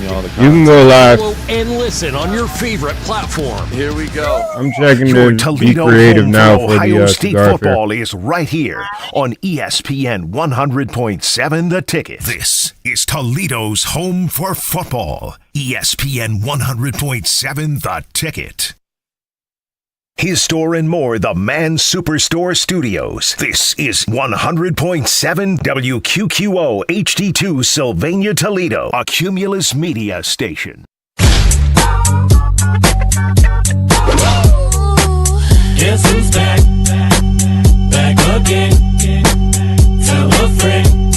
all the You can go live. Follow and listen on your favorite platform. Here we go. I'm checking Your to be Toledo creative home now for for Ohio the State Cigar Affair. football is right here on ESPN 100.7 The Ticket. This is Toledo's home for football. ESPN 100.7 The Ticket. His Store and More, the Man Superstore Studios. This is 100.7 WQQO HD2 Sylvania, Toledo, a Cumulus Media station. Guess who's back? Back again. Tell a friend.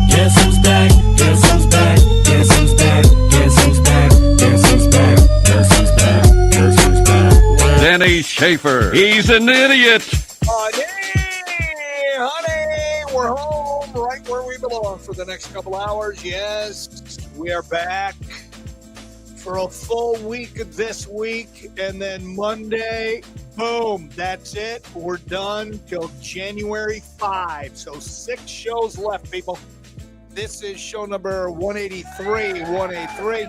Guess who's back? Guess who's back? Guess who's back? Guess who's back? Guess who's back? Guess who's back? Guess who's back? Denny Schaefer. He's an idiot. Honey, we're home right where we belong for the next couple hours. Yes, we are back for a full week this week, and then Monday, boom, that's it. We're done till January 5. So 6 shows left, people. This is show number 183.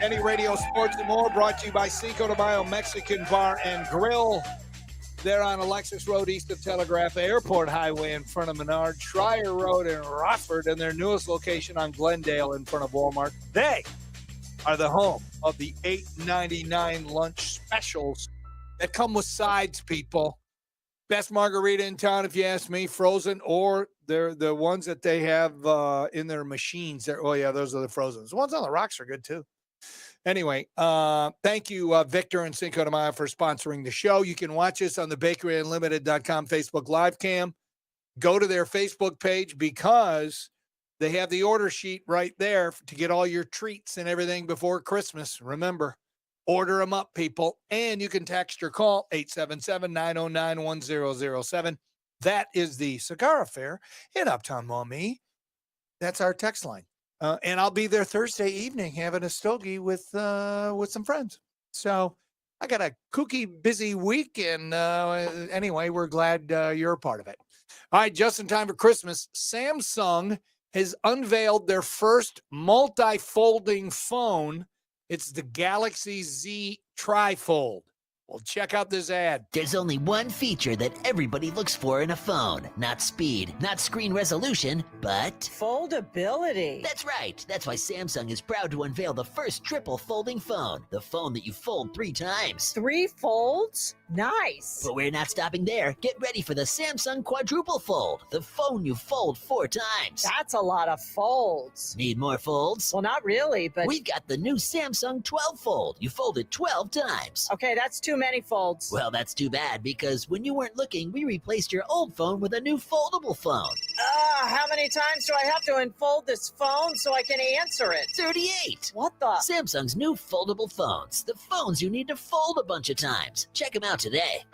Any Radio Sports and More, brought to you by Cinco de Mayo Mexican Bar and Grill. They're on Alexis Road east of Telegraph Airport Highway in front of Menard, Schreier Road in Rockford, and their newest location on Glendale in front of Walmart. They are the home of the $8.99 lunch specials that come with sides, people. Best margarita in town, if you ask me, frozen, or they're the ones that they have in their machines. Oh, yeah, those are the frozen. The ones on the rocks are good, too. Anyway, thank you, Victor and Cinco de Mayo, for sponsoring the show. You can watch us on the bakeryunlimited.com Facebook live cam. Go to their Facebook page because they have the order sheet right there to get all your treats and everything before Christmas. Remember, order them up, people. And you can text or call 877-909-1007. That is the Cigar Affair in Uptown Maumee. That's our text line. And I'll be there Thursday evening having a stogie with some friends. So I got a kooky, busy week. And anyway, we're glad you're a part of it. All right, just in time for Christmas, Samsung has unveiled their first multi-folding phone. It's the Galaxy Z Trifold. Well, check out this ad. There's only one feature that everybody looks for in a phone. Not speed, not screen resolution, but foldability. That's right. That's why Samsung is proud to unveil the first triple folding phone. The phone that you fold 3 times. 3 folds? Nice. But we're not stopping there. Get ready for the Samsung Quadruple Fold. The phone you fold 4 times. That's a lot of folds. Need more folds? Well, not really, but... We've got the new Samsung 12 Fold. You fold it 12 times. Okay, that's too many folds. Well, that's too bad, because when you weren't looking, we replaced your old phone with a new foldable phone. How many times do I have to unfold this phone so I can answer it? 38. What the? Samsung's new foldable phones. The phones you need to fold a bunch of times. Check them out today.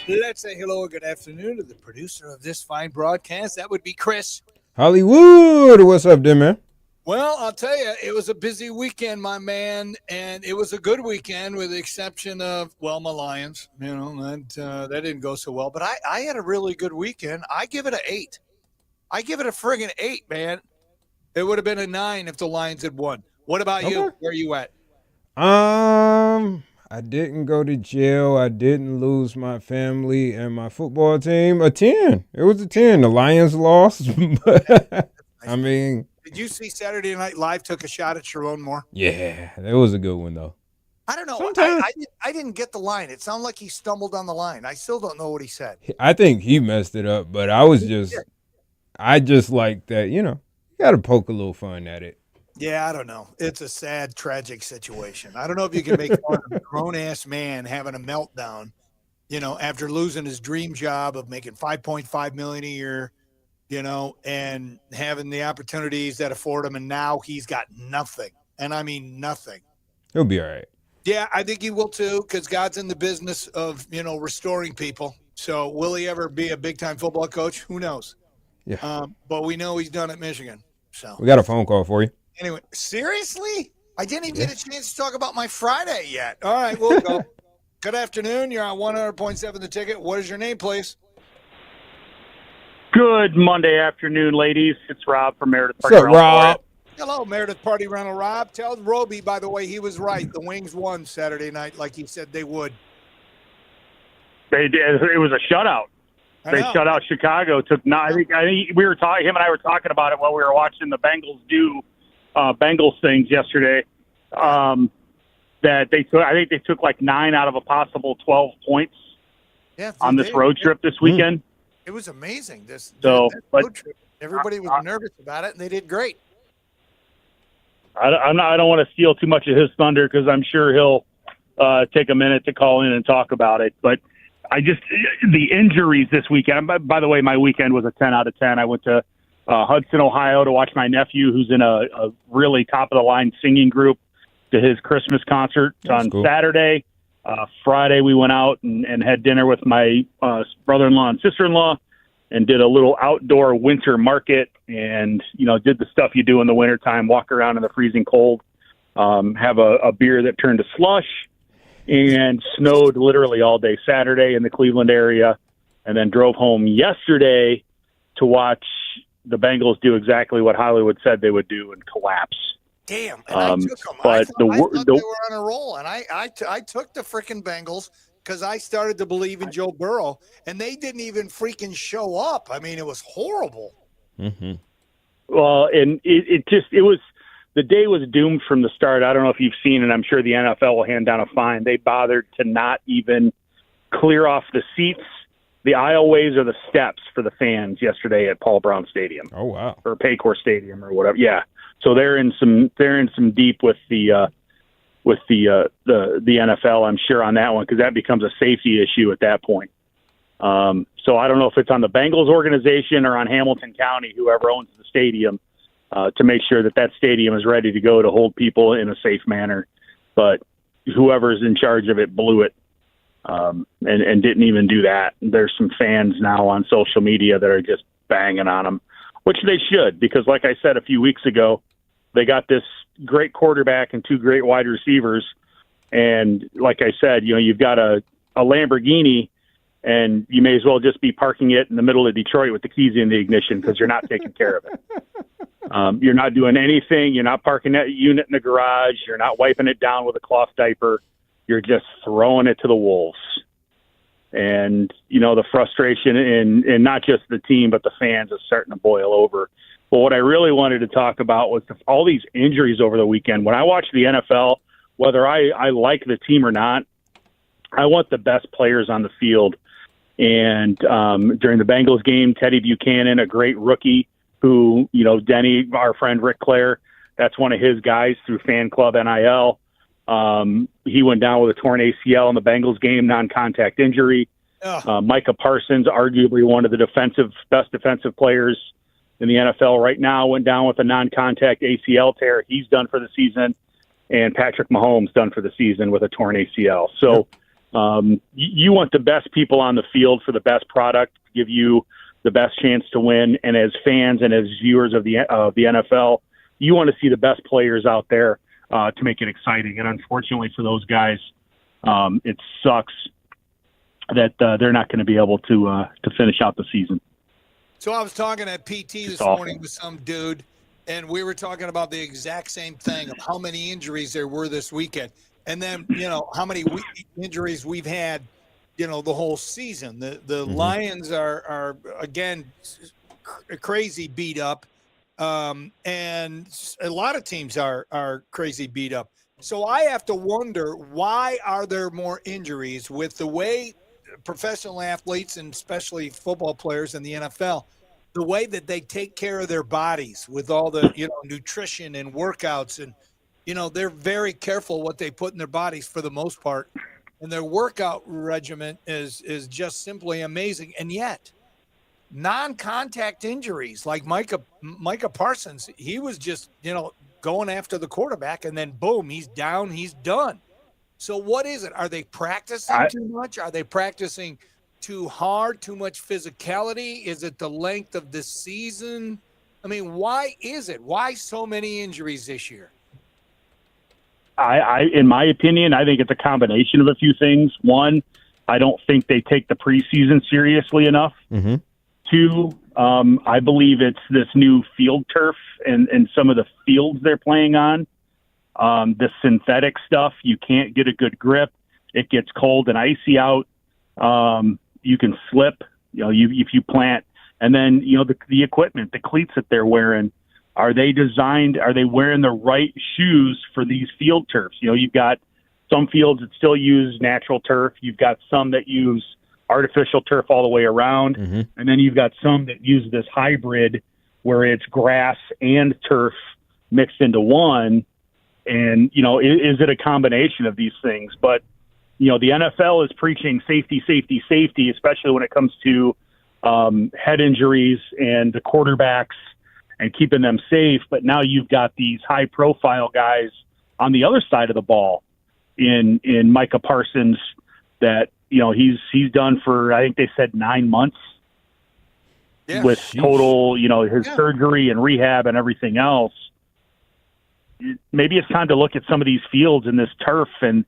Let's say hello and good afternoon to the producer of this fine broadcast. That would be Chris. Hollywood. What's up, there, man? Well, I'll tell you, it was a busy weekend, my man, and it was a good weekend with the exception of, well, my Lions. You know, that didn't go so well. But I had a really good weekend. I give it an 8. I give it a friggin' 8, man. It would have been a 9 if the Lions had won. What about you? Where are you at? I didn't go to jail. I didn't lose my family and my football team. A 10. It was a 10. The Lions lost. But, I mean... Did you see Saturday Night Live took a shot at Sharon Moore? Yeah, that was a good one, though. I don't know. Sometimes... I didn't get the line. It sounded like he stumbled on the line. I still don't know what he said. I think he messed it up, but I just like that, you got to poke a little fun at it. Yeah, I don't know. It's a sad, tragic situation. I don't know if you can make fun of a grown-ass man having a meltdown, after losing his dream job of making $5.5 million a year, and having the opportunities that afford him, and now he's got nothing. And I mean nothing. He'll be all right. Yeah, I think he will too, because God's in the business of, restoring people. So will he ever be a big-time football coach? Who knows? Yeah. But we know he's done at Michigan. So we got a phone call for you. Anyway, seriously? I didn't even get a chance to talk about my Friday yet. All right, we'll go. Good afternoon. You're on 100.7 The Ticket. What is your name, please? Good Monday afternoon, ladies. It's Rob from Meredith What's up, Rob? Hello, Meredith Party Rental Rob. Tell Roby, by the way, he was right. The Wings won Saturday night like he said they would. They did. It was a shutout. They shut out Chicago. Took I think we were talking. Him and I were talking about it while we were watching the Bengals do Bengals things yesterday. That they took. I think they took like 9 out of a possible 12 points on this road trip this weekend. It was amazing. Road trip. Everybody was nervous about it, and they did great. I don't want to steal too much of his thunder because I'm sure he'll take a minute to call in and talk about it. But the injuries this weekend. By the way, my weekend was a 10 out of 10. I went to Hudson, Ohio to watch my nephew, who's in a really top of the line singing group, to his Christmas concert on Saturday. Friday, we went out and had dinner with my brother-in-law and sister-in-law and did a little outdoor winter market and, did the stuff you do in the wintertime, walk around in the freezing cold, have a beer that turned to slush, and snowed literally all day Saturday in the Cleveland area, and then drove home yesterday to watch the Bengals do exactly what Hollywood said they would do and collapse. Damn, and I took them. But I thought they were on a roll, and I took the freaking Bengals because I started to believe in Joe Burrow, and they didn't even freaking show up. I mean, it was horrible. Mm-hmm. Well, and it was the day was doomed from the start. I don't know if you've seen it. I'm sure the NFL will hand down a fine. They bothered to not even clear off the seats, the aisleways, or the steps for the fans yesterday at Paul Brown Stadium. Oh wow, or Paycor Stadium or whatever. Yeah. So they're in some deep with the NFL, I'm sure, on that one, because that becomes a safety issue at that point. So I don't know if it's on the Bengals organization or on Hamilton County, whoever owns the stadium, to make sure that stadium is ready to go to hold people in a safe manner. But whoever's in charge of it blew it and didn't even do that. There's some fans now on social media that are just banging on them, which they should, because like I said a few weeks ago, they got this great quarterback and 2 great wide receivers. And like I said, you've got a Lamborghini, and you may as well just be parking it in the middle of Detroit with the keys in the ignition because you're not taking care of it. You're not doing anything. You're not parking that unit in the garage. You're not wiping it down with a cloth diaper. You're just throwing it to the wolves. And, the frustration in not just the team, but the fans is starting to boil over. But what I really wanted to talk about was all these injuries over the weekend. When I watch the NFL, whether I like the team or not, I want the best players on the field. And during the Bengals game, Teddy Buchanan, a great rookie who, Denny, our friend Rick Clare, that's one of his guys through Fan Club NIL. He went down with a torn ACL in the Bengals game, non-contact injury. Micah Parsons, arguably one of the best defensive players in the NFL right now, went down with a non-contact ACL tear. He's done for the season. And Patrick Mahomes done for the season with a torn ACL. So you want the best people on the field for the best product, to give you the best chance to win. And as fans and as viewers of the NFL, you want to see the best players out there to make it exciting. And unfortunately for those guys, it sucks that they're not going to be able to finish out the season. So I was talking at PT this morning with some dude, and we were talking about the exact same thing of how many injuries there were this weekend. And then, how many injuries we've had, the whole season. The Lions are again, crazy beat up. And a lot of teams are crazy beat up. So I have to wonder, why are there more injuries with the way professional athletes and especially football players in the NFL, the way that they take care of their bodies with all the, nutrition and workouts, and, they're very careful what they put in their bodies for the most part. And their workout regimen is just simply amazing. And yet non-contact injuries like Micah Parsons, he was just, going after the quarterback, and then boom, he's down, he's done. So what is it? Are they practicing too much? Are they practicing too hard, too much physicality? Is it the length of the season? I mean, why is it? Why so many injuries this year? In my opinion, I think it's a combination of a few things. One, I don't think they take the preseason seriously enough. Mm-hmm. Two, I believe it's this new field turf and some of the fields they're playing on. The synthetic stuff, you can't get a good grip. It gets cold and icy out. You can slip, if you plant. And then, the equipment, the cleats that they're wearing, are they wearing the right shoes for these field turfs? You've got some fields that still use natural turf. You've got some that use artificial turf all the way around. Mm-hmm. And then you've got some that use this hybrid where it's grass and turf mixed into one. And, is it a combination of these things? But, the NFL is preaching safety, safety, safety, especially when it comes to head injuries and the quarterbacks and keeping them safe. But now you've got these high-profile guys on the other side of the ball in Micah Parsons that, he's done for, I think they said 9 months with total, his surgery and rehab and everything else. Maybe it's time to look at some of these fields and this turf and,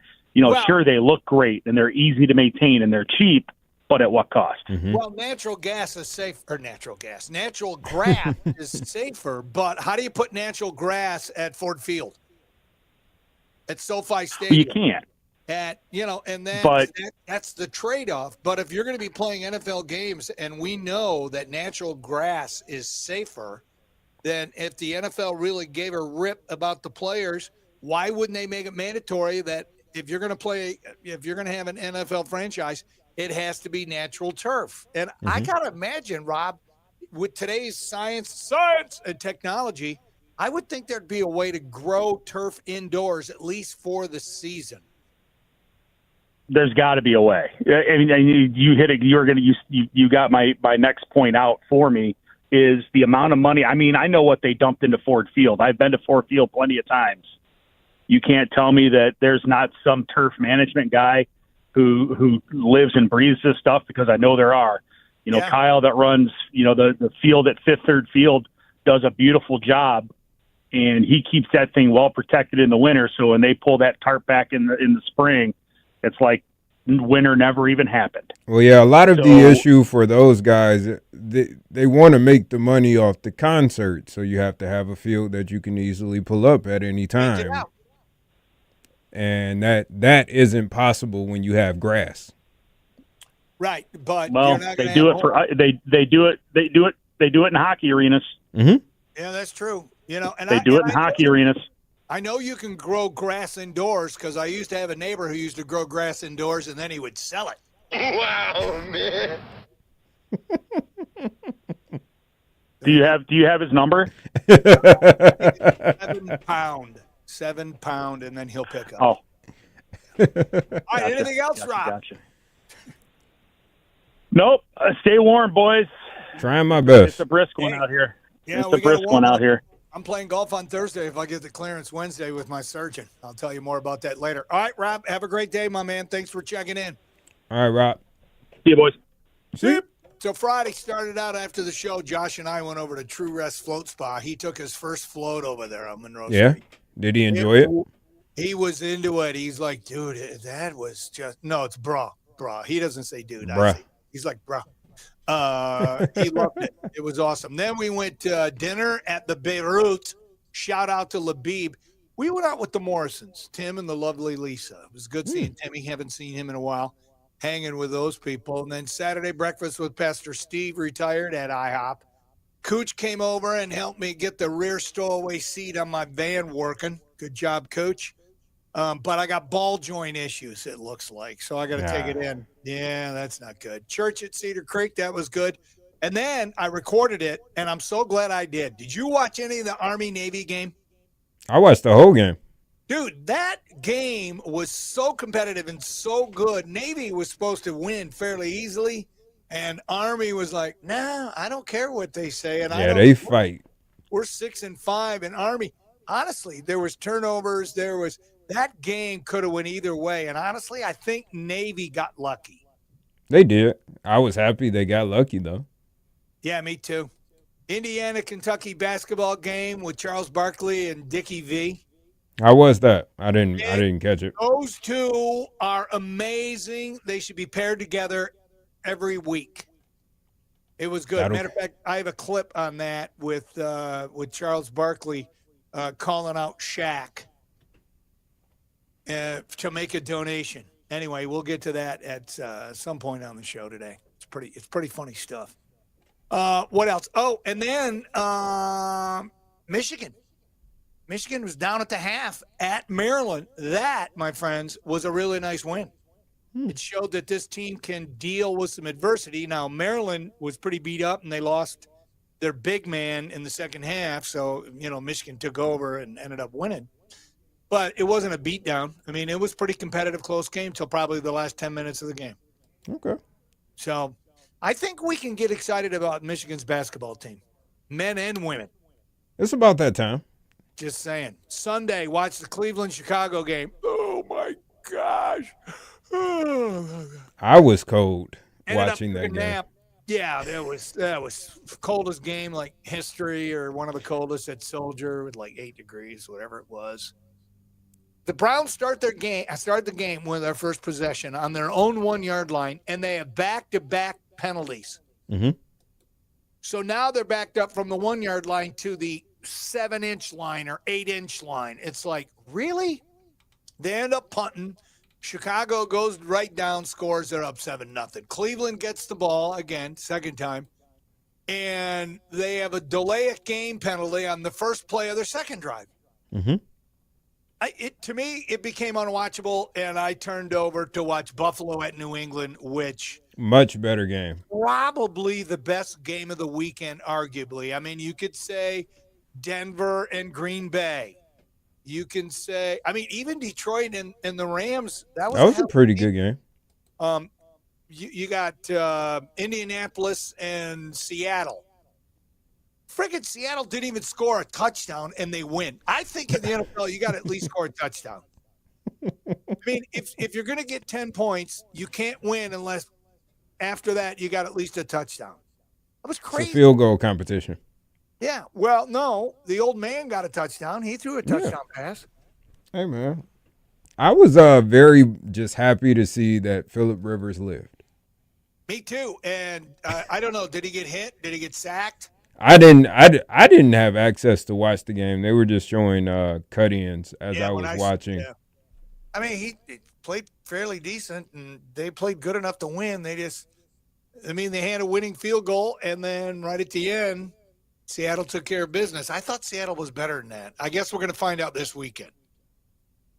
sure, they look great and they're easy to maintain and they're cheap, but at what cost? Mm-hmm. Well, natural grass is safer, but how do you put natural grass at Ford Field? At SoFi Stadium? You can't. That's the trade-off. But if you're going to be playing NFL games and we know that natural grass is safer, then if the NFL really gave a rip about the players, why wouldn't they make it mandatory that if you're going to have an NFL franchise, it has to be natural turf? And I got to imagine, Rob, with today's science and technology, I would think there'd be a way to grow turf indoors, at least for the season. There's got to be a way. I mean, you hit it. You got my next point out for me. Is the amount of money. I mean, I know what they dumped into Ford Field. I've been to Ford Field plenty of times. You can't tell me that there's not some turf management guy who lives and breathes this stuff, because I know there are. Kyle that runs, the field at Fifth Third Field does a beautiful job, and he keeps that thing well protected in the winter. So when they pull that tarp back in the spring, it's like winter never even happened. Well, yeah, a lot of the issue for those guys, they want to make the money off the concert, so you have to have a field that you can easily pull up at any time. And that isn't possible when you have grass. Right, but they do it in hockey arenas. Mm-hmm. Yeah, that's true. And they do it in hockey arenas. I know you can grow grass indoors, because I used to have a neighbor who used to grow grass indoors, and then he would sell it. Wow, man. Do you have his number? 7 pound, and then he'll pick up. Oh. All right, anything else, Rob? Gotcha. Nope. Stay warm, boys. Trying my best. It's a brisk one out here. Yeah, it's a brisk one out here. I'm playing golf on Thursday if I get the clearance Wednesday with my surgeon. I'll tell you more about that later. All right, Rob, have a great day, my man. Thanks for checking in. All right, Rob. See you, boys. See you. So Friday started out after the show. Josh and I went over to True Rest Float Spa. He took his first float over there on Monroe Street. Did he enjoy it? He was into it. He's like, dude, that was just – no, it's bra. He doesn't say dude. He's like, bra. He loved it. It was awesome. Then we went to dinner at the Beirut. Shout out to Labib. We went out with the Morrisons, Tim and the lovely Lisa. It was good seeing Timmy. Haven't seen him in a while. Hanging with those people. And then Saturday breakfast with Pastor Steve, retired at IHOP. Cooch came over and helped me get the rear stowaway seat on my van working. Good job, Cooch. But I got ball joint issues, it looks like. So I got to take it in. Yeah, that's not good. Church at Cedar Creek, that was good. And then I recorded it, and I'm so glad I did. Did you watch any of the Army-Navy game? I watched the whole game. Dude, that game was so competitive and so good. Navy was supposed to win fairly easily, and Army was like, nah, I don't care what they say. And they fight. We're 6-5 in Army. Honestly, there was turnovers. That game could have went either way. And honestly, I think Navy got lucky. They did. I was happy they got lucky, though. Yeah, me too. Indiana-Kentucky basketball game with Charles Barkley and Dickie V. How was that? I didn't catch it. Those two are amazing. They should be paired together every week. It was good. Matter of fact, I have a clip on that with Charles Barkley calling out Shaq to make a donation. Anyway, we'll get to that at some point on the show today. It's pretty funny stuff. What else? Oh, and then Michigan. Michigan was down at the half at Maryland. That, my friends, was a really nice win. It showed that this team can deal with some adversity. Now, Maryland was pretty beat up, and they lost their big man in the second half. So, Michigan took over and ended up winning. But it wasn't a beatdown. I mean, it was pretty competitive, close game till probably the last 10 minutes of the game. Okay. So I think we can get excited about Michigan's basketball team, men and women. It's about that time. Just saying. Sunday, watch the Cleveland-Chicago game. Oh, my gosh. I was cold watching that game. Nap. Yeah, that was coldest game like history, or one of the coldest at Soldier with like 8 degrees, whatever it was. The Browns start the game with their first possession on their own 1-yard line, and they have back-to-back penalties. Mm-hmm. So now they're backed up from the 1-yard line to the 7-inch line or 8-inch line. It's like, really? They end up punting. Chicago goes right down, scores. They're up 7-0. Cleveland gets the ball again, second time, and they have a delay of game penalty on the first play of their second drive. Mm-hmm. To me, it became unwatchable, and I turned over to watch Buffalo at New England, which much better game. Probably the best game of the weekend, arguably. I mean, you could say Denver and Green Bay. You can say, I mean, even Detroit and the Rams. That was a pretty good game. You got Indianapolis and Seattle. Friggin' Seattle didn't even score a touchdown, and they win. I think in the NFL, you got to at least score a touchdown. I mean, if you're going to get 10 points, you can't win unless after that you got at least a touchdown. That was crazy. It's a field goal competition. Yeah. Well, no, the old man got a touchdown. He threw a touchdown pass. Hey, man. I was very just happy to see that Phillip Rivers lived. Me too. And I don't know, did he get hit? Did he get sacked? I didn't have access to watch the game. They were just showing cut-ins as I was watching. Yeah. I mean, he played fairly decent, and they played good enough to win. They had a winning field goal, and then right at the end, Seattle took care of business. I thought Seattle was better than that. I guess we're going to find out this weekend,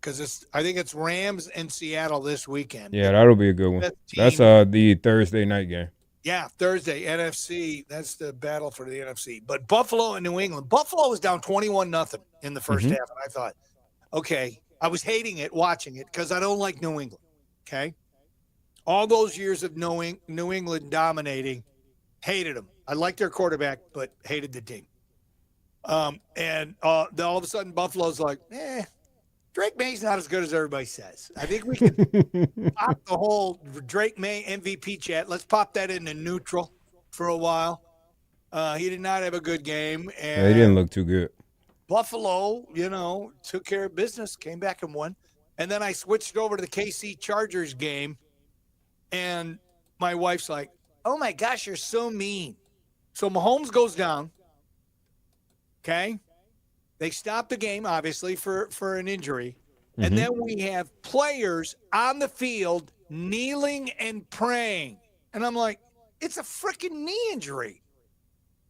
because I think it's Rams and Seattle this weekend. Yeah, that'll be a good one. That's the Thursday night game. Yeah, Thursday, NFC. That's the battle for the NFC. But Buffalo and New England. Buffalo was down 21-0 in the first half, and I thought, okay, I was hating it, watching it, because I don't like New England, okay? All those years of New England dominating, hated them. I liked their quarterback, but hated the team. And all of a sudden, Buffalo's like, Drake May's not as good as everybody says. I think we can pop the whole Drake May MVP chat. Let's pop that into neutral for a while. He did not have a good game. And he didn't look too good. Buffalo, took care of business, came back and won. And then I switched over to the KC Chargers game, and my wife's like, oh, my gosh, you're so mean. So Mahomes goes down, okay? They stopped the game, obviously, for an injury. Mm-hmm. And then we have players on the field kneeling and praying. And I'm like, it's a freaking knee injury.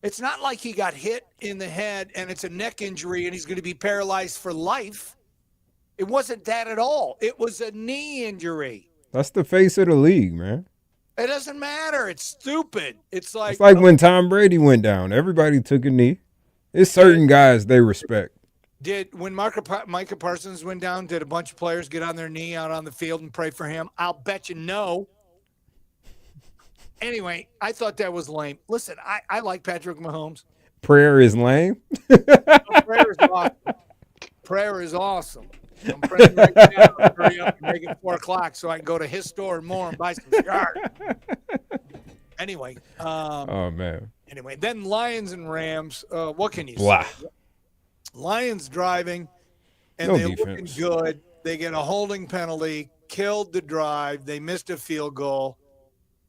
It's not like he got hit in the head and it's a neck injury and he's going to be paralyzed for life. It wasn't that at all. It was a knee injury. That's the face of the league, man. It doesn't matter. It's stupid. It's like when Tom Brady went down, everybody took a knee. It's certain guys they respect. When Micah Parsons went down, did a bunch of players get on their knee out on the field and pray for him? I'll bet you no. Anyway, I thought that was lame. Listen, I like Patrick Mahomes. Prayer is lame? Prayer is awesome. Prayer is awesome. I'm praying right now to hurry up and make it 4 o'clock so I can go to his store and more and buy some cigars. Anyway. Oh, man. Anyway, then Lions and Rams. What can you Blah. say? Lions driving, and No they're defense. looking good. They get a holding penalty, killed the drive. They missed a field goal.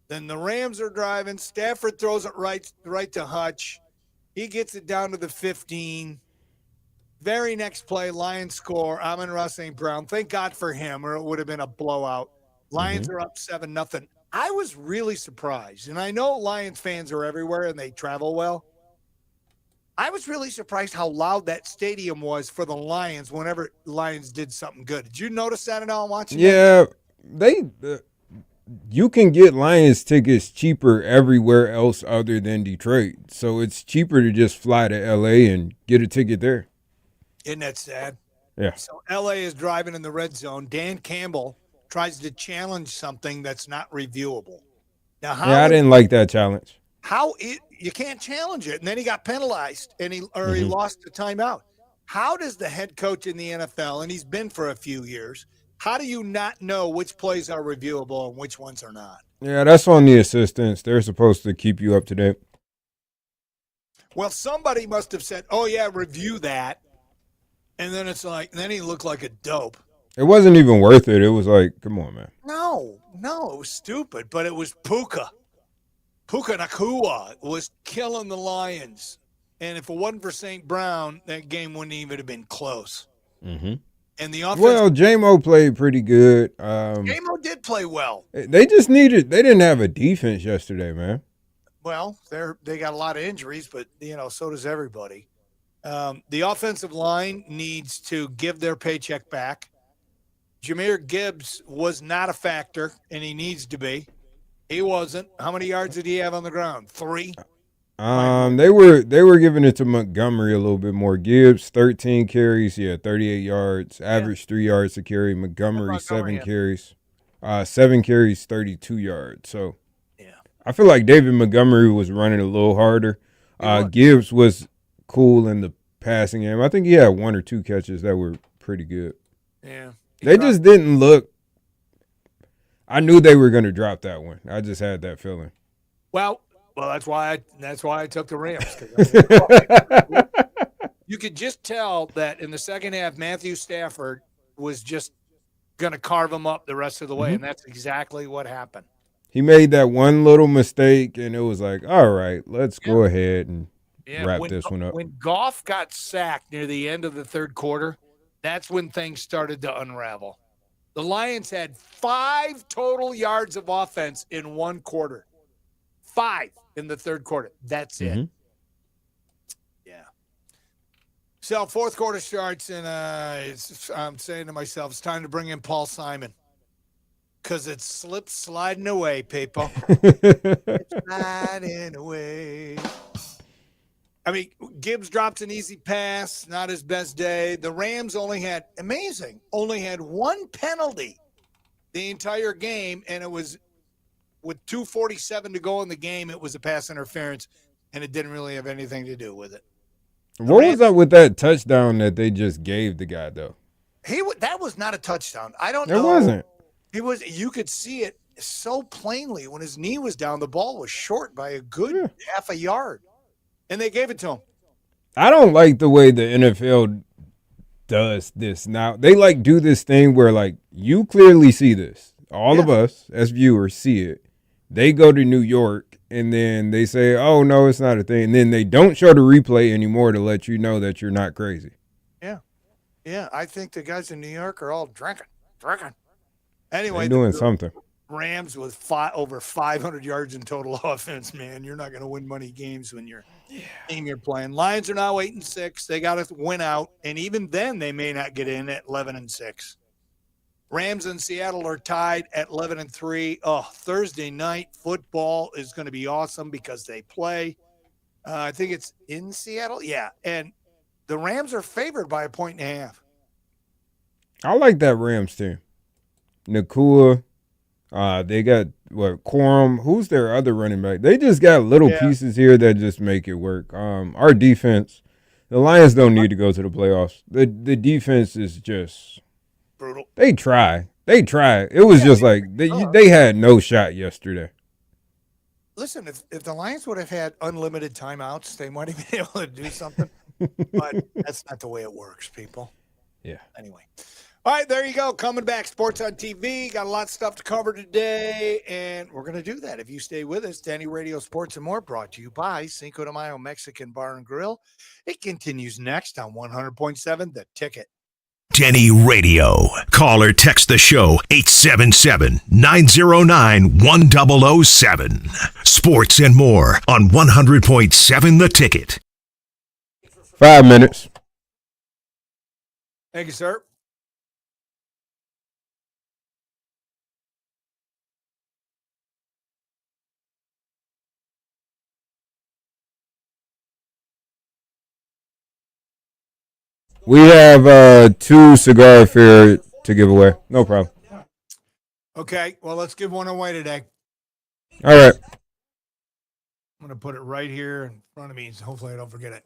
Then the Rams are driving. Stafford throws it right to Hutch. He gets it down to the 15. Very next play, Lions score. Amon-Ra St. Brown. Thank God for him, or it would have been a blowout. Lions are up 7-0. I was really surprised, and I know Lions fans are everywhere and they travel well. I was really surprised how loud that stadium was for the Lions whenever Lions did something good. Did you notice that at all watching? Yeah, you can get Lions tickets cheaper everywhere else other than Detroit. So it's cheaper to just fly to L.A. and get a ticket there. Isn't that sad? Yeah. So L.A. is driving in the red zone. Dan Campbell tries to challenge something that's not reviewable. Now, I didn't like that challenge. You can't challenge it, and then he got penalized, and he lost the timeout. How does the head coach in the NFL, and he's been for a few years, how do you not know which plays are reviewable and which ones are not? Yeah, that's on the assistants. They're supposed to keep you up to date. Well, somebody must have said, "Oh yeah, review that," and then it's like, and then he looked like a dope. It wasn't even worth it. It was like, come on, man. No, it was stupid, but it was Puka Nakua was killing the Lions. And if it wasn't for St. Brown, that game wouldn't even have been close. Mm-hmm. And the offense. Well, J-Mo played pretty good. J-Mo did play well. They didn't have a defense yesterday, man. Well, they got a lot of injuries, but, so does everybody. The offensive line needs to give their paycheck back. Jahmyr Gibbs was not a factor, and he needs to be. He wasn't. How many yards did he have on the ground? 3? They were giving it to Montgomery a little bit more. Gibbs, 13 carries, 38 yards, average 3 yards to carry. Montgomery 7 carries. 7 carries, 32 yards. So I feel like David Montgomery was running a little harder. Gibbs was cool in the passing game. I think he had 1 or 2 catches that were pretty good. Yeah. They just didn't look. I knew they were going to drop that one. I just had that feeling. Well, that's why I took the Rams. You could just tell that in the second half, Matthew Stafford was just going to carve them up the rest of the way, and that's exactly what happened. He made that one little mistake, and it was like, all right, let's go ahead and wrap this one up. When Goff got sacked near the end of the third quarter, that's when things started to unravel. The Lions had 5 total yards of offense in one quarter. 5 in the third quarter. That's it. Yeah. So fourth quarter starts, and I'm saying to myself, it's time to bring in Paul Simon. Because it slips sliding away, people. It's sliding away. I mean, Gibbs drops an easy pass, not his best day. The Rams only had 1 penalty the entire game, and it was with 2:47 to go in the game, it was a pass interference, and it didn't really have anything to do with it. What was up with that touchdown that they just gave the guy, though? That was not a touchdown. I don't know. It wasn't. You could see it so plainly when his knee was down. The ball was short by a good half a yard. And they gave it to him. I don't like the way the NFL does this now. They do this thing where you clearly see this. All of us as viewers see it. They go to New York and then they say, oh, no, it's not a thing. And then they don't show the replay anymore to let you know that you're not crazy. Yeah. Yeah, I think the guys in New York are all drinking. Anyway. They're doing something. Rams with over 500 yards in total offense, man. You're not going to win money games when you're team you're playing. Lions are now 8-6. They got to win out, and even then they may not get in at 11-6. Rams and Seattle are tied at 11-3. Oh, Thursday night football is going to be awesome because they play. I think it's in Seattle. Yeah, and the Rams are favored by 1.5. I like that Rams team. Nakua. They got Quorum. Who's their other running back? They just got little pieces here that just make it work. Our defense, the Lions don't need to go to the playoffs. The defense is just brutal. They try. It was just they had no shot yesterday. Listen, if the Lions would have had unlimited timeouts, they might have been able to do something. But that's not the way it works, people. Yeah. Anyway. All right, there you go. Coming back, Sports on TV. Got a lot of stuff to cover today, and we're going to do that if you stay with us. Denny Radio Sports and More brought to you by Cinco de Mayo Mexican Bar and Grill. It continues next on 100.7 The Ticket. Denny Radio. Call or text the show 877-909-1007. Sports and More on 100.7 The Ticket. 5 minutes. Thank you, sir. We have 2 Cigar Affair to give away. No problem. Okay, well, let's give one away today. All right. I'm going to put it right here in front of me, so hopefully I don't forget it.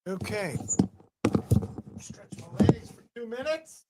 Okay. Stretch my legs for 2 minutes.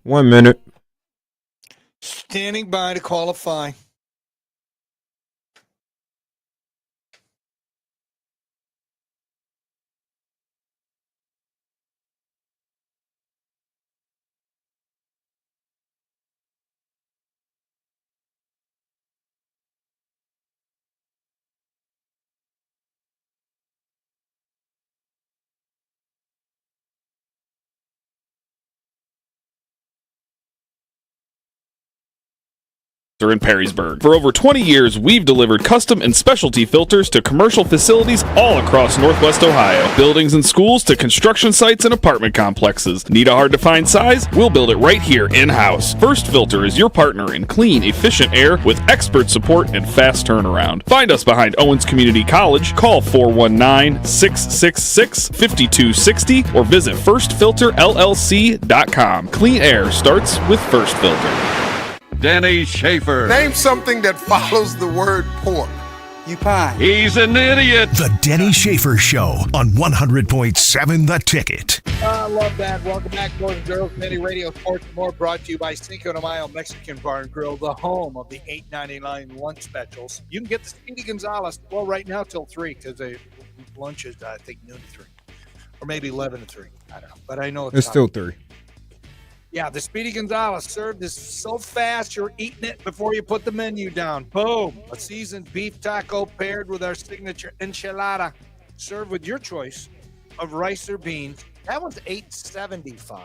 One minute. Standing by to qualify. in Perrysburg. For over 20 years, we've delivered custom and specialty filters to commercial facilities all across Northwest Ohio. Buildings and schools to construction sites and apartment complexes. Need a hard-to-find size? We'll build it right here in-house. First Filter is your partner in clean, efficient air with expert support and fast turnaround. Find us behind Owens Community College. Call 419-666-5260 or visit firstfilterllc.com. Clean air starts with First Filter. Denny Schaefer. Name something that follows the word pork. You pie. He's an idiot. The Denny Schaefer Show on 100.7 The Ticket. I love that. Welcome back, boys and girls. DennyRadio More brought to you by Cinco de Mayo Mexican Bar and Grill, the home of the $8.99 lunch specials. You can get the Speedy Gonzales, well, right now till 3, because lunch is, I think, noon to 3. Or maybe 11 to 3. I don't know. But I know it's still 3. Yeah, the Speedy Gonzales served this so fast you're eating it before you put the menu down. Boom. A seasoned beef taco paired with our signature enchilada. Served with your choice of rice or beans. That one's $8.75.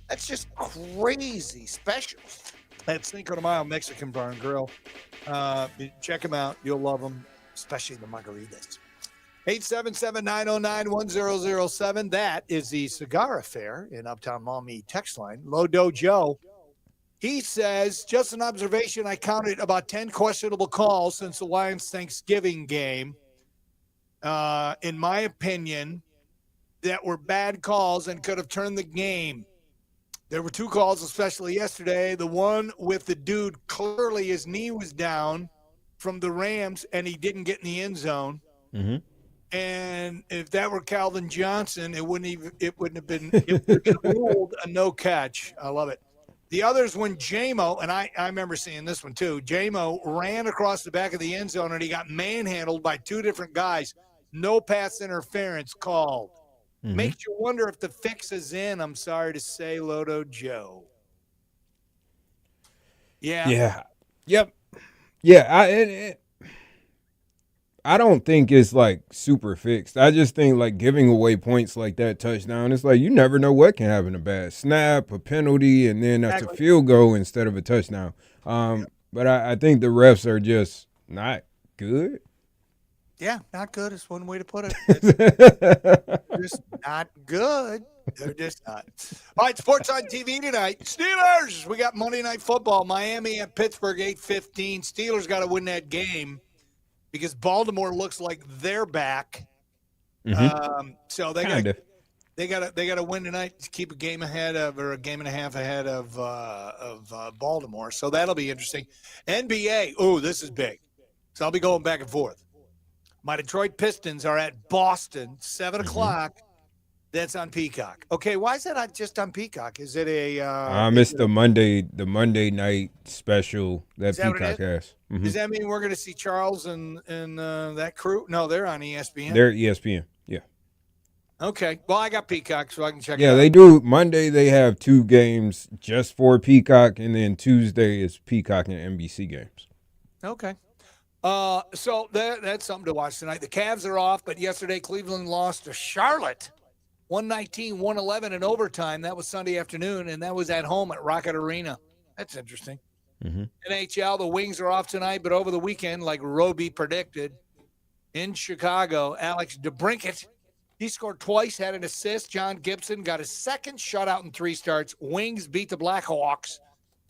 That's just crazy special. At Cinco de Mayo Mexican Bar and Grill. Check them out. You'll love them, especially the margaritas. 877-909-1007. That is the Cigar Affair in Uptown Maumee text line. Lodo Joe, he says, just an observation, I counted about 10 questionable calls since the Lions Thanksgiving game. In my opinion, that were bad calls and could have turned the game. There were 2 calls, especially yesterday. The one with the dude, clearly his knee was down from the Rams, and he didn't get in the end zone. Mm-hmm. And if that were Calvin Johnson, it wouldn't have been ruled a no catch. I love it. The others when J-Mo, and I remember seeing this one too, J-Mo ran across the back of the end zone and he got manhandled by 2 different guys. No pass interference called. Mm-hmm. Makes you wonder if the fix is in, I'm sorry to say, Lodo Joe. Yeah. Yeah. Yep. Yeah, I don't think it's like super fixed. I just think like giving away points like that touchdown, it's like you never know what can happen. A bad snap, a penalty, and then that's a field goal instead of a touchdown. But I think the refs are just not good. Yeah, not good is one way to put it. It's just not good. They're just not. All right, sports on TV tonight. Steelers, we got Monday Night Football. Miami at Pittsburgh, 8:15. Steelers got to win that game, because Baltimore looks like they're back. Mm-hmm. So they got to win tonight to keep a game ahead of, or a game and a half ahead of Baltimore. So that'll be interesting. NBA. Oh, this is big. So I'll be going back and forth. My Detroit Pistons are at Boston, 7 o'clock. That's on Peacock. Okay, why is that not just on Peacock? Is it a? It's the Monday night special that Peacock has. Mm-hmm. Does that mean we're going to see Charles and that crew? No, they're on ESPN. They're ESPN. Yeah. Okay. Well, I got Peacock, so I can check it out. Yeah, they do. Monday they have 2 games just for Peacock, and then Tuesday is Peacock and NBC games. Okay. So that's something to watch tonight. The Cavs are off, but yesterday Cleveland lost to Charlotte. 119-111 in overtime. That was Sunday afternoon, and that was at home at Rocket Arena. That's interesting. Mm-hmm. NHL, the Wings are off tonight, but over the weekend, like Roby predicted, in Chicago, Alex DeBrincat, he scored twice, had an assist. John Gibson got his second shutout in 3 starts. Wings beat the Blackhawks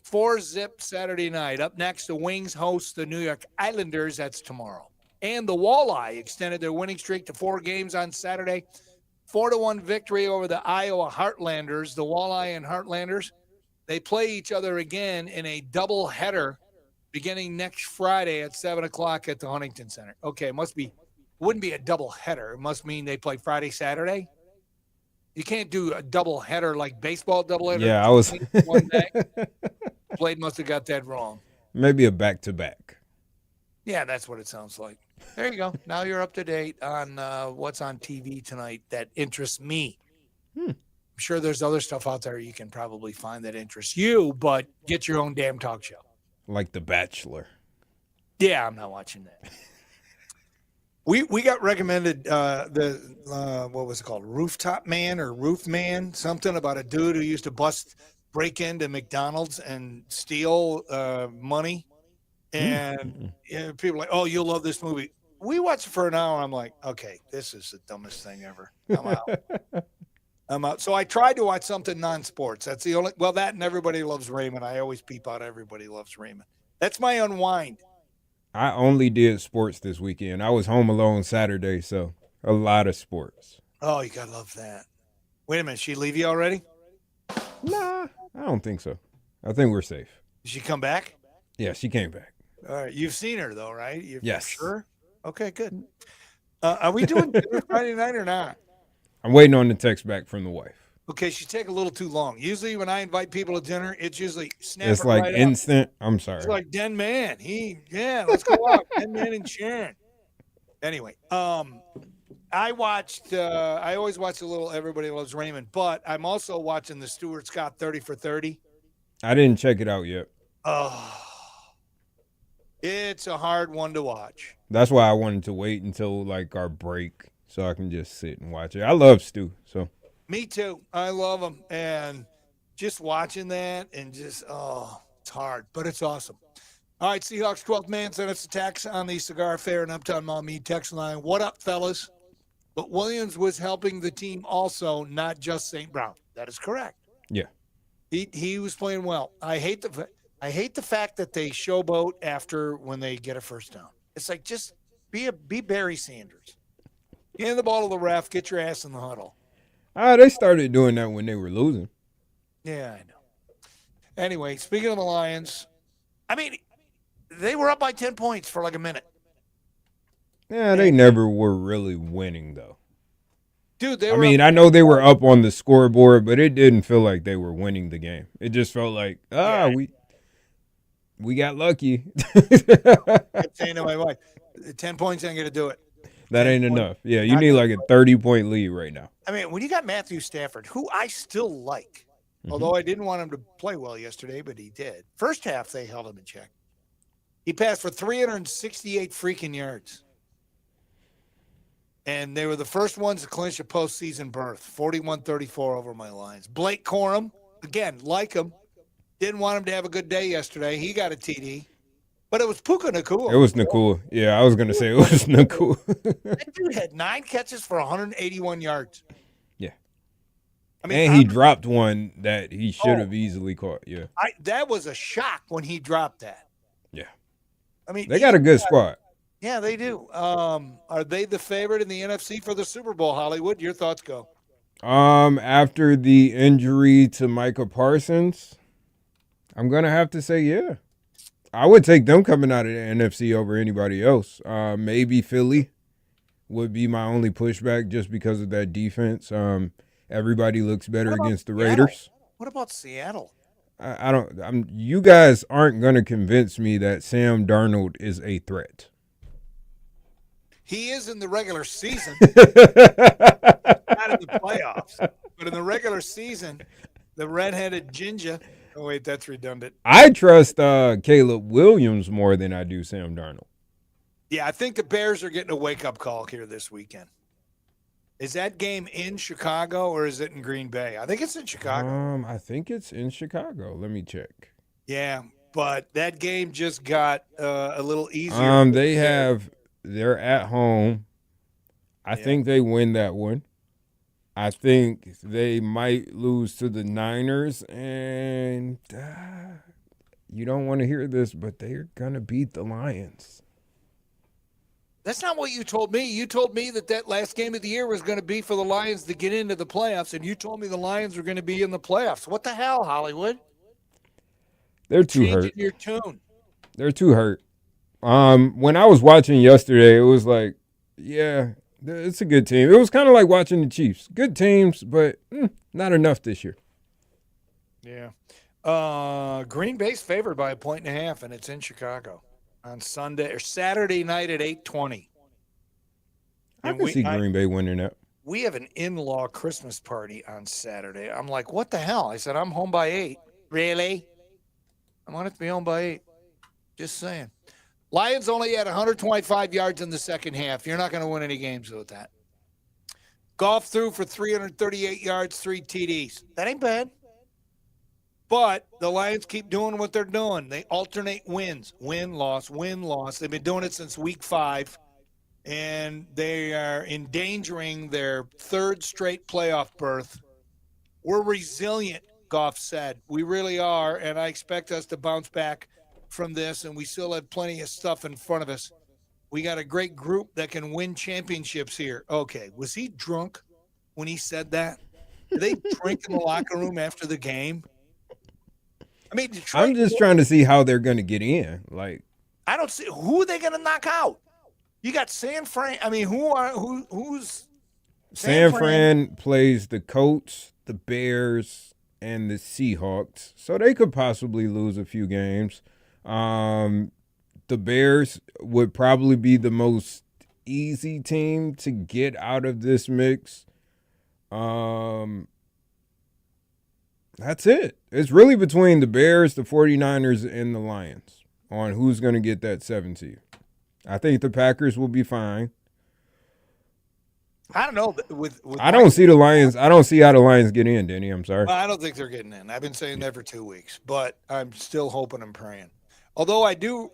4-0 Saturday night. Up next, the Wings host the New York Islanders. That's tomorrow. And the Walleye extended their winning streak to 4 games on Saturday. 4-1 victory over the Iowa Heartlanders. The Walleye and Heartlanders, they play each other again in a doubleheader beginning next Friday at 7 o'clock at the Huntington Center. Okay, wouldn't be a doubleheader. It must mean they play Friday, Saturday. You can't do a doubleheader like baseball doubleheader. Yeah, I was. One day. Blade must have got that wrong. Maybe a back-to-back. Yeah, that's what it sounds like. There you go. Now you're up to date on what's on TV tonight that interests me. I'm sure there's other stuff out there you can probably find that interests you, but get your own damn talk show. Like The Bachelor. Yeah, I'm not watching that. We got recommended what was it called? Rooftop Man or Roof Man? Something about a dude who used to bust break into McDonald's and steal money. And people are like, oh, you'll love this movie. We watched it for an hour. I'm like, okay, this is the dumbest thing ever. I'm out. I'm out. So I tried to watch something non-sports. That's the only, well, that and Everybody Loves Raymond. I always peep out Everybody Loves Raymond. That's my unwind. I only did sports this weekend. I was home alone Saturday, so a lot of sports. Oh, you gotta love that. Wait a minute, she leave you already? Nah, I don't think so. I think we're safe. Did she come back? Yeah, she came back. All right, you've seen her though, right? Yes. Sure. Okay, good. Are we doing dinner Friday night or not? I'm waiting on the text back from the wife. Okay, she take a little too long. Usually when I invite people to dinner, it's usually snap. It's it like right instant. up. I'm sorry. It's like Den Man. Let's go out. Den Man and Sharon. Anyway, I always watch a little Everybody Loves Raymond, but I'm also watching the Stuart Scott 30 for 30. I didn't check it out yet. Oh, it's a hard one to watch. That's why I wanted to wait until like our break so I can just sit and watch it. I love Stu, so. Me too. I love him. And just watching that and just, it's hard, but it's awesome. All right, Seahawks 12th man sent us a text on the Cigar Affair and Uptown Maumee text line. What up, fellas? But Williams was helping the team also, not just St. Brown. That is correct. Yeah. He was playing well. I hate the fact that they showboat after when they get a first down. It's like, just be Barry Sanders. Hand the ball to the ref, get your ass in the huddle. They started doing that when they were losing. Yeah, I know. Anyway, speaking of the Lions, I mean, they were up by 10 points for like a minute. Yeah, they never were really winning, though. Dude, I know they were up on the scoreboard, but it didn't feel like they were winning the game. It just felt like, we got lucky. I kept saying to my wife, 10 points ain't going to do it. That ain't enough. Yeah, you need like a 30-point lead right now. I mean, when you got Matthew Stafford, who I still like, although I didn't want him to play well yesterday, but he did. First half, they held him in check. He passed for 368 freaking yards. And they were the first ones to clinch a postseason berth, 41-34 over my Lions. Blake Corum, again, like him, didn't want him to have a good day yesterday. He got a TD. But it was Puka Nacua. It was Nacua. Yeah, I was going to say it was Nacua. That dude had 9 catches for 181 yards. Yeah. I mean, and he dropped one that he should have easily caught. Yeah. That was a shock when he dropped that. Yeah. I mean, they got a good squad. Yeah, they do. Are they the favorite in the NFC for the Super Bowl, Hollywood? Your thoughts go. After the injury to Micah Parsons, I'm going to have to say, yeah. I would take them coming out of the NFC over anybody else. Maybe Philly would be my only pushback just because of that defense. Everybody looks better against the Raiders. What about Seattle? You guys aren't going to convince me that Sam Darnold is a threat. He is in the regular season. Not in the playoffs. But in the regular season, the redheaded ginger. Oh, wait, that's redundant. I trust Caleb Williams more than I do Sam Darnold. Yeah, I think the Bears are getting a wake-up call here this weekend. Is that game in Chicago or is it in Green Bay? I think it's in Chicago. I think it's in Chicago. Let me check. Yeah, but that game just got a little easier. They're at home. I think they win that one. I think they might lose to the Niners, and you don't want to hear this, but they're going to beat the Lions. That's not what you told me. You told me that last game of the year was going to be for the Lions to get into the playoffs, and you told me the Lions were going to be in the playoffs. What the hell, Hollywood? They're too hurt. Changing your tune. They're too hurt. When I was watching yesterday, it was like, yeah, it's a good team. It was kind of like watching the Chiefs. Good teams, but not enough this year. Yeah. Green Bay's favored by 1.5, and it's in Chicago on Saturday night at 8:20. I can see Green Bay winning that. We have an in-law Christmas party on Saturday. I'm like, what the hell? I said, I'm home by 8. Really? I want it to be home by 8. Just saying. Lions only had 125 yards in the second half. You're not going to win any games with that. Goff threw for 338 yards, 3 TDs. That ain't bad. But the Lions keep doing what they're doing. They alternate wins, win, loss, win, loss. They've been doing it since week 5, and they are endangering their 3rd straight playoff berth. We're resilient, Goff said. We really are, and I expect us to bounce back from this, and we still have plenty of stuff in front of us. We got a great group that can win championships here. Okay, was he drunk when he said that? Did they drink in the locker room after the game? I mean, Detroit, I'm just trying to see how they're going to get in. Like, I don't see who are they going to knock out. You got San Fran. I mean, who's San Fran plays the Colts, the Bears, and the Seahawks, so they could possibly lose a few games. The Bears would probably be the most easy team to get out of this mix. That's it. It's really between the Bears, the 49ers, and the Lions on who's going to get that 7 seed. I think the Packers will be fine. I don't know. I don't see the Lions. I don't see how the Lions get in, Denny. I'm sorry. I don't think they're getting in. I've been saying that for 2 weeks, but I'm still hoping and praying. Although I do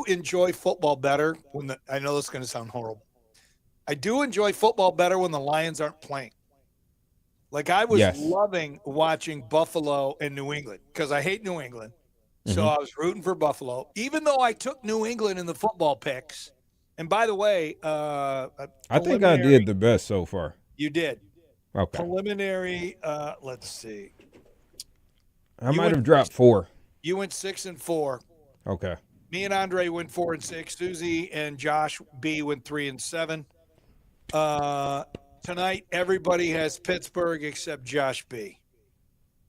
enjoy football better when I know this is going to sound horrible. I do enjoy football better when the Lions aren't playing. Like I was loving watching Buffalo and New England because I hate New England. So I was rooting for Buffalo, even though I took New England in the football picks. And by the way, I think I did the best so far. You did. Okay. Preliminary, let's see. I might have dropped 4. You went 6-4. Okay. Me and Andre went 4-6. Susie and Josh B went 3-7. Tonight, everybody has Pittsburgh except Josh B.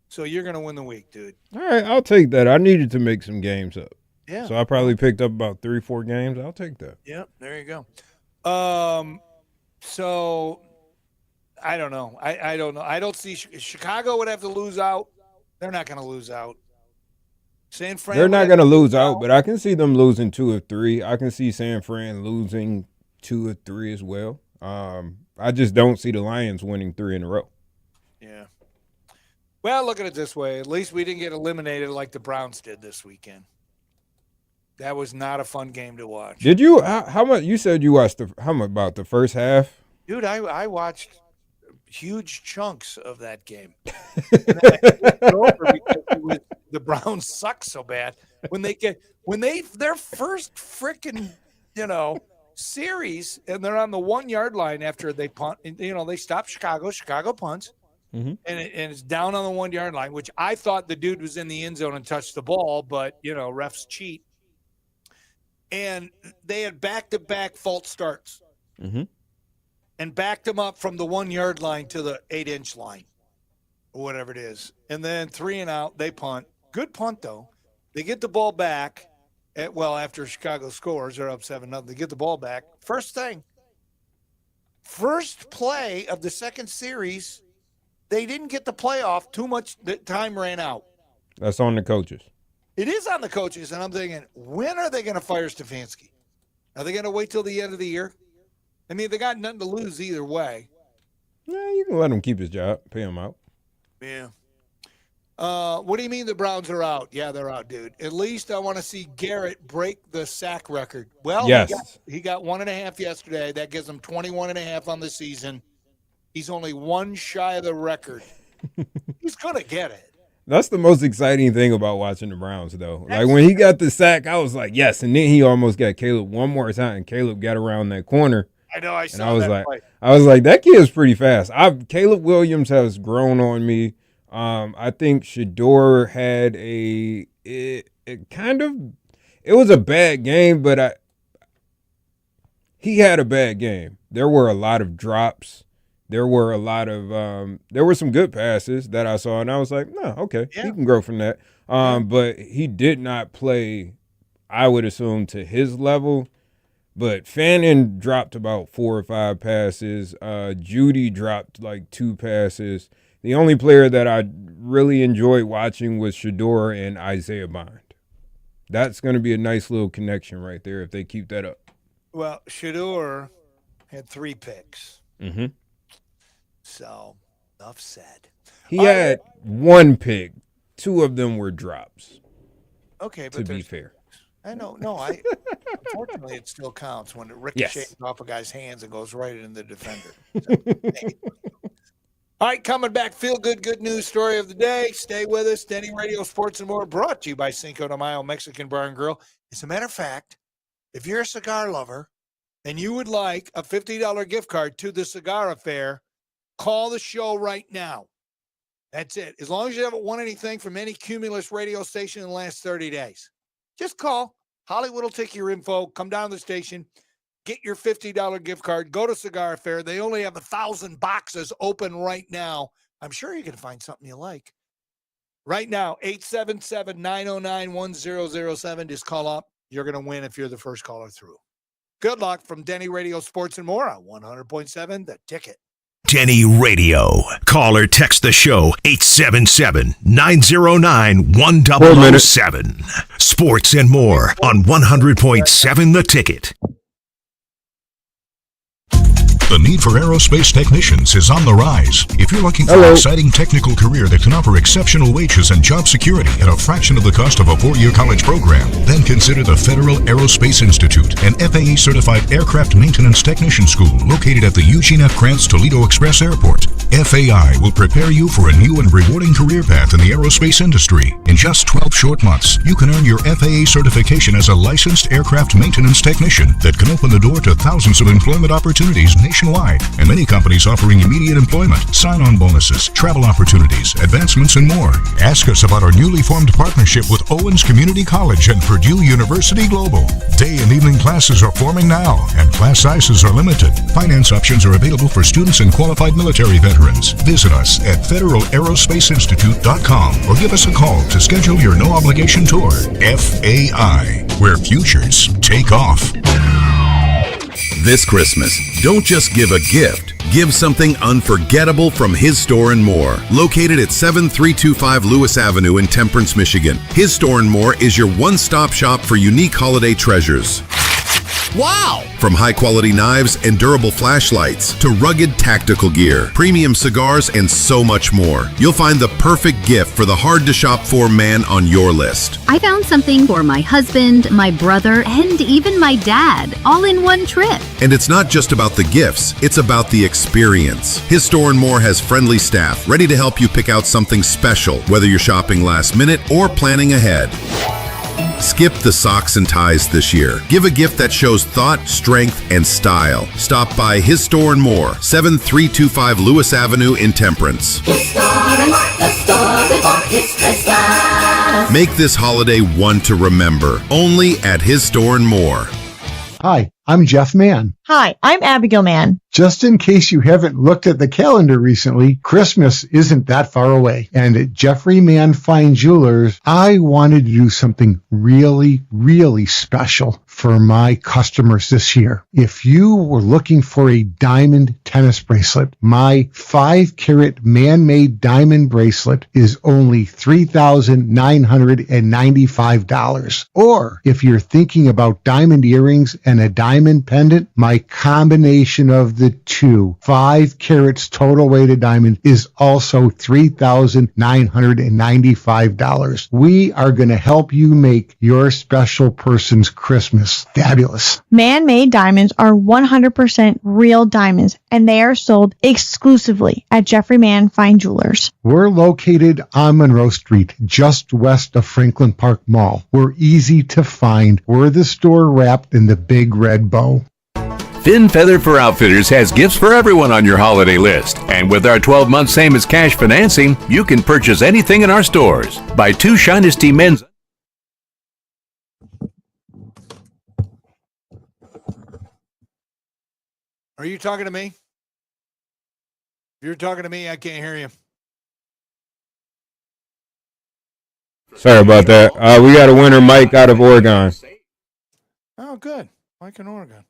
So you're going to win the week, dude. All right, I'll take that. I needed to make some games up. Yeah. So I probably picked up about 3-4 games. I'll take that. Yep, there you go. So I don't know. I don't know. I don't see Chicago would have to lose out. They're not going to lose out. San Fran. They're not going to lose out, but I can see them losing 2 or 3. I can see San Fran losing 2 or 3 as well. I just don't see the Lions winning 3 in a row. Yeah. Well, look at it this way. At least we didn't get eliminated like the Browns did this weekend. That was not a fun game to watch. Did you? How much? You said you watched how much about the first half? Dude, I watched huge chunks of that game. And then I flipped over because the Browns suck so bad. When their first freaking, series, and they're on the 1-yard line after they punt. They stop Chicago. Chicago punts, and it's down on the 1-yard line, which I thought the dude was in the end zone and touched the ball, but refs cheat. And they had back-to-back false starts, and backed them up from the 1-yard line to the 8-inch line, or whatever it is. And then 3 and out, they punt. Good punt though. They get the ball back. After Chicago scores, they're up 7-0. They get the ball back. First play of the second series, they didn't get the playoff. Too much time ran out. That's on the coaches. It is on the coaches, and I'm thinking, when are they going to fire Stefanski? Are they going to wait till the end of the year? I mean, they got nothing to lose either way. Yeah, you can let him keep his job, pay him out. Yeah. What do you mean the Browns are out? Yeah, they're out, dude. At least I want to see Garrett break the sack record. Well, yes. he got 1.5 yesterday. That gives him 21.5 on the season. He's only 1 shy of the record. He's going to get it. That's the most exciting thing about watching the Browns, though. Like, when he got the sack, I was like, yes. And then he almost got Caleb one more time, and Caleb got around that corner. I know. I saw I was that like, play. that kid's pretty fast. Caleb Williams has grown on me. I think Shador had it was a bad game, but he had a bad game. There were a lot of drops. There were a lot of there were some good passes that I saw, and I was like, no, okay, he can grow from that. But he did not play, I would assume, to his level. But Fannin dropped about 4 or 5 passes. Judy dropped like 2 passes. The only player that I really enjoyed watching was Shador and Isaiah Bond. That's going to be a nice little connection right there if they keep that up. Well, Shador had 3 picks. So, enough said. He had 1 pick 2 of them were drops. Okay, but To be fair. I know. No, unfortunately, it still counts when it ricochets off a guy's hands and goes right in the defender. All right, coming back, feel good news story of the day. Stay with us. Denny Radio Sports and More, brought to you by Cinco de Mayo Mexican Bar and Grill. As a matter of fact, if you're a cigar lover and you would like a $50 gift card to the Cigar Affair, call the show right now. That's it. As long as you haven't won anything from any Cumulus radio station in the last 30 days. Just call. Hollywood will take your info. Come down to the station. Get your $50 gift card. Go to Cigar Affair. They only have 1,000 boxes open right now. I'm sure you can find something you like. Right now, 877-909-1007. Just call up. You're going to win if you're the first caller through. Good luck from Denny Radio Sports and More on 100.7 The Ticket. Denny Radio. Call or text the show 877-909-1007. Sports and More on 100.7 The Ticket. The need for aerospace technicians is on the rise. If you're looking for an exciting technical career that can offer exceptional wages and job security at a fraction of the cost of a 4-year college program, then consider the Federal Aerospace Institute, an FAA-certified aircraft maintenance technician school located at the Eugene F. Krantz Toledo Express Airport. FAI will prepare you for a new and rewarding career path in the aerospace industry. In just 12 short months, you can earn your FAA certification as a licensed aircraft maintenance technician that can open the door to thousands of employment opportunities nationwide, and many companies offering immediate employment, sign-on bonuses, travel opportunities, advancements, and more. Ask us about our newly formed partnership with Owens Community College and Purdue University Global. Day and evening classes are forming now, and class sizes are limited. Finance options are available for students and qualified military veterans. Visit us at federalaerospaceinstitute.com or give us a call to schedule your no-obligation tour. FAI, where futures take off. This Christmas, don't just give a gift. Give something unforgettable from His Store and More. Located at 7325 Lewis Avenue in Temperance, Michigan. His Store and More is your one-stop shop for unique holiday treasures. Wow! From high-quality knives and durable flashlights to rugged tactical gear, premium cigars, and so much more. You'll find the perfect gift for the hard-to-shop-for man on your list. I found something for my husband, my brother, and even my dad, all in one trip. And it's not just about the gifts, it's about the experience. His Store and More has friendly staff ready to help you pick out something special, whether you're shopping last minute or planning ahead. Skip the socks and ties this year. Give a gift that shows thought, strength, and style. Stop by His Store and More, 7325 Lewis Avenue in Temperance. Make this holiday one to remember. Only at His Store and More. Hi, I'm Jeff Mann. Hi, I'm Abigail Mann. Just in case you haven't looked at the calendar recently, Christmas isn't that far away. And at Jeffrey Mann Fine Jewelers, I wanted to do something really, really special for my customers this year. If you were looking for a diamond tennis bracelet, my 5-carat man-made diamond bracelet is only $3,995. Or if you're thinking about diamond earrings and a diamond pendant, my combination of the two, 5 carats total weighted diamond, is also $3,995. We are going to help you make your special person's Christmas fabulous. Man-made diamonds are 100% real diamonds, and they are sold exclusively at Jeffrey Mann Fine Jewelers. We're located on Monroe Street, just west of Franklin Park Mall. We're easy to find. We're the store wrapped in the big red bow. Fin Feather for Outfitters has gifts for everyone on your holiday list. And with our 12-month same-as-cash financing, you can purchase anything in our stores. Buy 2 Shinesty men's... Are you talking to me? If you're talking to me, I can't hear you. Sorry about that. We got a winner, Mike, out of Oregon. Oh, good. Mike in Oregon.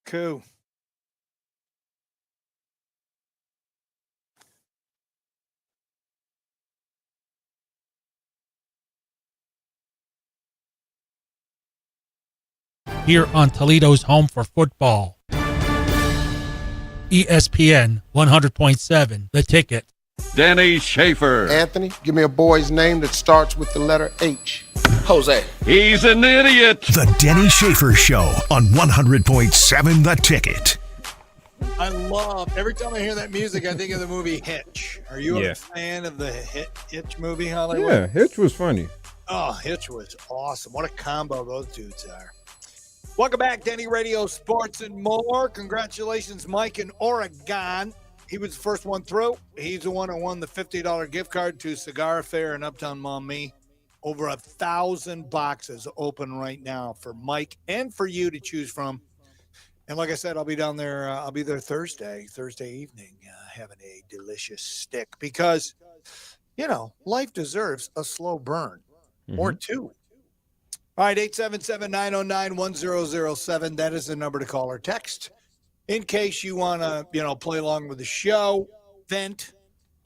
Cool. here on Toledo's home for football. ESPN 100.7, The Ticket. Denny Schaefer. Anthony, give me a boy's name that starts with the letter H. Jose. He's an idiot. The Denny Schaefer Show on 100.7 The Ticket. I love, every time I hear that music, I think of the movie Hitch. Are you a fan of the Hitch movie, Hollywood? Yeah, Hitch was funny. Oh, Hitch was awesome. What a combo those dudes are. Welcome back, Denny Radio Sports and More. Congratulations, Mike in Oregon. He was the first one through. He's the one who won the $50 gift card to Cigar Affair in Uptown Maumee. Over 1,000 boxes open right now for Mike and for you to choose from. And like I said, I'll be down there. I'll be there Thursday evening, having a delicious stick because, life deserves a slow burn or two. All right, 877-909-1007. That is the number to call or text. In case you want to, play along with the show, vent.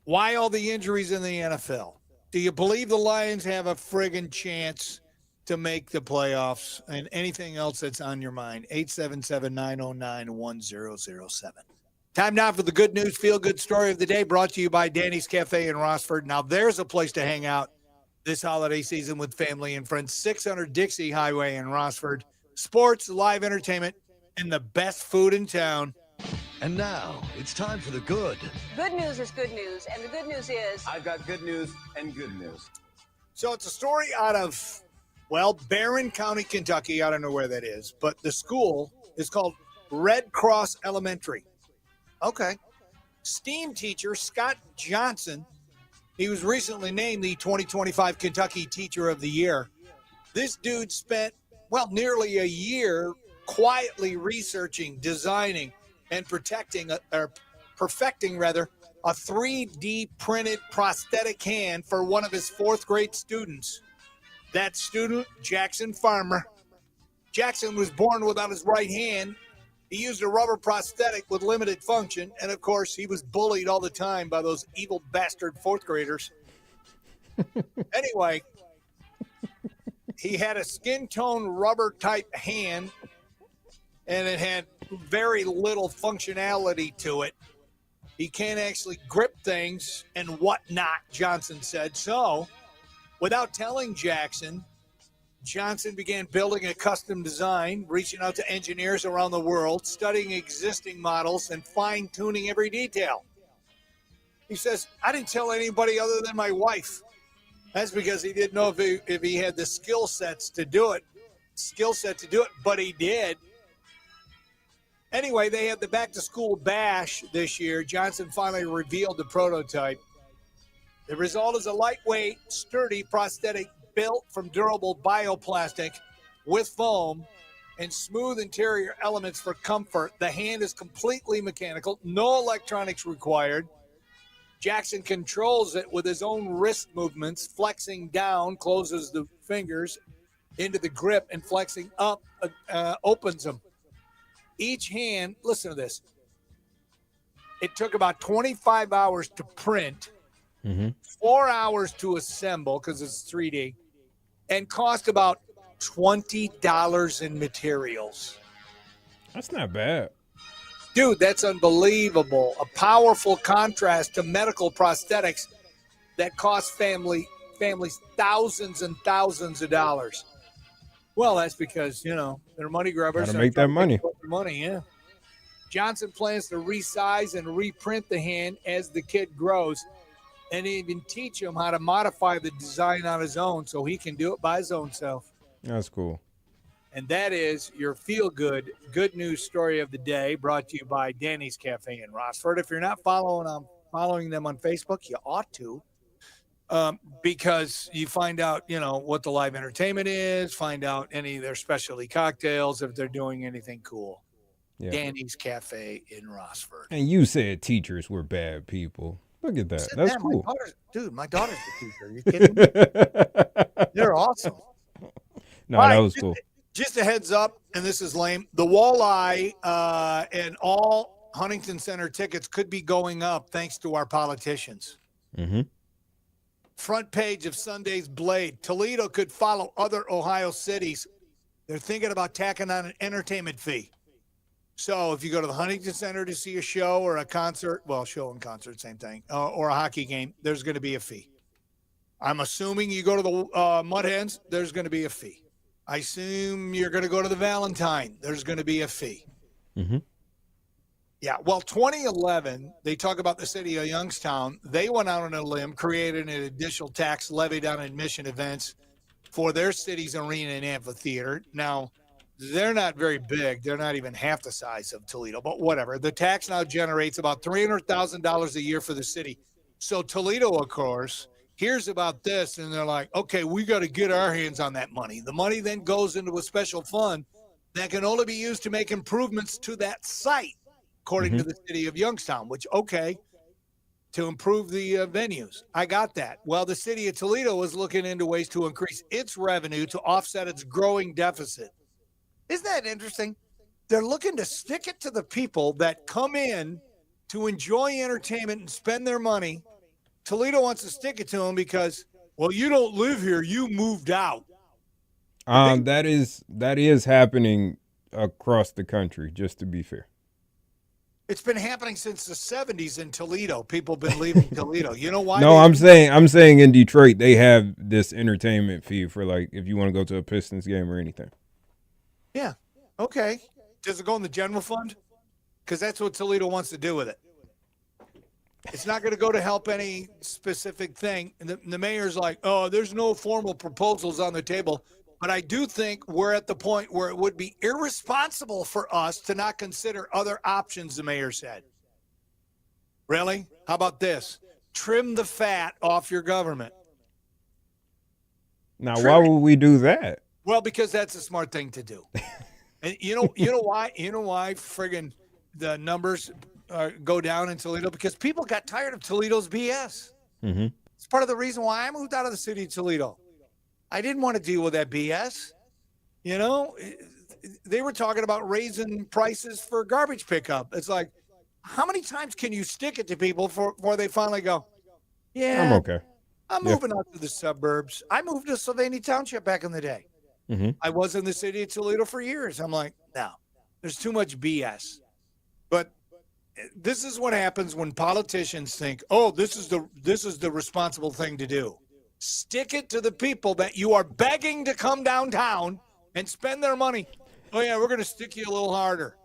Why all the injuries in the NFL? Do you believe the Lions have a friggin' chance to make the playoffs? And anything else that's on your mind, 877-909-1007. Time now for the good news, feel-good story of the day, brought to you by Danny's Cafe in Rossford. Now, there's a place to hang out this holiday season with family and friends. 600 Dixie Highway in Rossford. Sports, live entertainment, and the best food in town. And now it's time for the good. Good news is good news, and the good news is I've got good news and good news. So it's a story out of, Barron County, Kentucky. I don't know where that is, but the school is called Red Cross Elementary. Okay. STEAM teacher Scott Johnson, he was recently named the 2025 Kentucky Teacher of the Year. This dude spent, nearly a year quietly researching, designing, and perfecting a 3D printed prosthetic hand for one of his fourth grade students. That student, Jackson Farmer. Jackson was born without his right hand. He used a rubber prosthetic with limited function, and of course, he was bullied all the time by those evil bastard fourth graders. Anyway, he had a skin tone rubber type hand, and it had very little functionality to it. He can't actually grip things and whatnot, Johnson said. So, without telling Jackson, Johnson began building a custom design, reaching out to engineers around the world, studying existing models, and fine-tuning every detail. He says, I didn't tell anybody other than my wife. That's because he didn't know if he had the skill set to do it, but he did. Anyway, they had the back-to-school bash this year. Johnson finally revealed the prototype. The result is a lightweight, sturdy prosthetic built from durable bioplastic with foam and smooth interior elements for comfort. The hand is completely mechanical, no electronics required. Jackson controls it with his own wrist movements. Flexing down closes the fingers into the grip, and flexing up opens them. Each hand, listen to this, it took about 25 hours to print, 4 hours to assemble because it's 3D, and cost about $20 in materials. That's not bad. Dude, that's unbelievable. A powerful contrast to medical prosthetics that cost families thousands and thousands of dollars. Well, that's because, they're money grubbers. Gotta make that money. Yeah. Johnson plans to resize and reprint the hand as the kid grows, and even teach him how to modify the design on his own so he can do it by his own self. That's cool. And that is your feel-good, good news story of the day, brought to you by Danny's Cafe in Rossford. If you're not following them on Facebook, you ought to, because you find out, what the live entertainment is, find out any of their specialty cocktails, if they're doing anything cool. Yeah. Danny's Cafe in Rossford. And you said teachers were bad people. Look at that. That's cool. My daughter's the teacher. Are you kidding me? They're awesome. No, that was cool. Just a heads up, and this is lame, the Walleye and all Huntington Center tickets could be going up thanks to our politicians. Front page of Sunday's Blade. Toledo could follow other Ohio cities They're thinking about tacking on an entertainment fee. So if you go to the Huntington Center to see a show or a concert, well, show and concert, same thing, or a hockey game, there's going to be a fee. I'm assuming you go to the Mud Hens, there's going to be a fee. I assume you're going to go to the Valentine, there's going to be a fee. Mm-hmm. Yeah, well, 2011, they talk about the city of Youngstown. They went out on a limb, created an additional tax levied on admission events for their city's arena and amphitheater. Now, they're not very big. They're not even half the size of Toledo, but whatever. The tax now generates about $300,000 a year for the city. So Toledo, of course, hears about this, and they're like, okay, we got to get our hands on that money. The money then goes into a special fund that can only be used to make improvements to that site, according to the city of Youngstown, which, okay, to improve the venues. I got that. Well, the city of Toledo is looking into ways to increase its revenue to offset its growing deficit. Isn't that interesting? They're looking to stick it to the people that come in to enjoy entertainment and spend their money. Toledo wants to stick it to them because, well, you don't live here. You moved out. That is happening across the country, just to be fair. It's been happening since the 70s in Toledo. People have been leaving Toledo. You know why? No, I'm saying in Detroit they have this entertainment fee for, like, if you want to go to a Pistons game or anything. Yeah. Okay. Does it go in the general fund? Because that's what Toledo wants to do with it. It's not going to go to help any specific thing. And the mayor's like, oh, there's no formal proposals on the table. But I do think we're at the point where it would be irresponsible for us to not consider other options, the mayor said. Really? How about this? Trim the fat off your government. Now, why would we do that? Well, because that's a smart thing to do. And you know why? You know why friggin' the numbers go down in Toledo? Because people got tired of Toledo's BS. Mm-hmm. It's part of the reason why I moved out of the city of Toledo. I didn't want to deal with that BS. You know, they were talking about raising prices for garbage pickup. It's like, how many times can you stick it to people before they finally go, yeah, I'm okay. I'm moving out to the suburbs. I moved to Sylvania Township back in the day. Mm-hmm. I was in the city of Toledo for years. I'm like, no, there's too much BS. But this is what happens when politicians think, oh, this is the responsible thing to do. Stick it to the people that you are begging to come downtown and spend their money. Oh, yeah, we're going to stick you a little harder.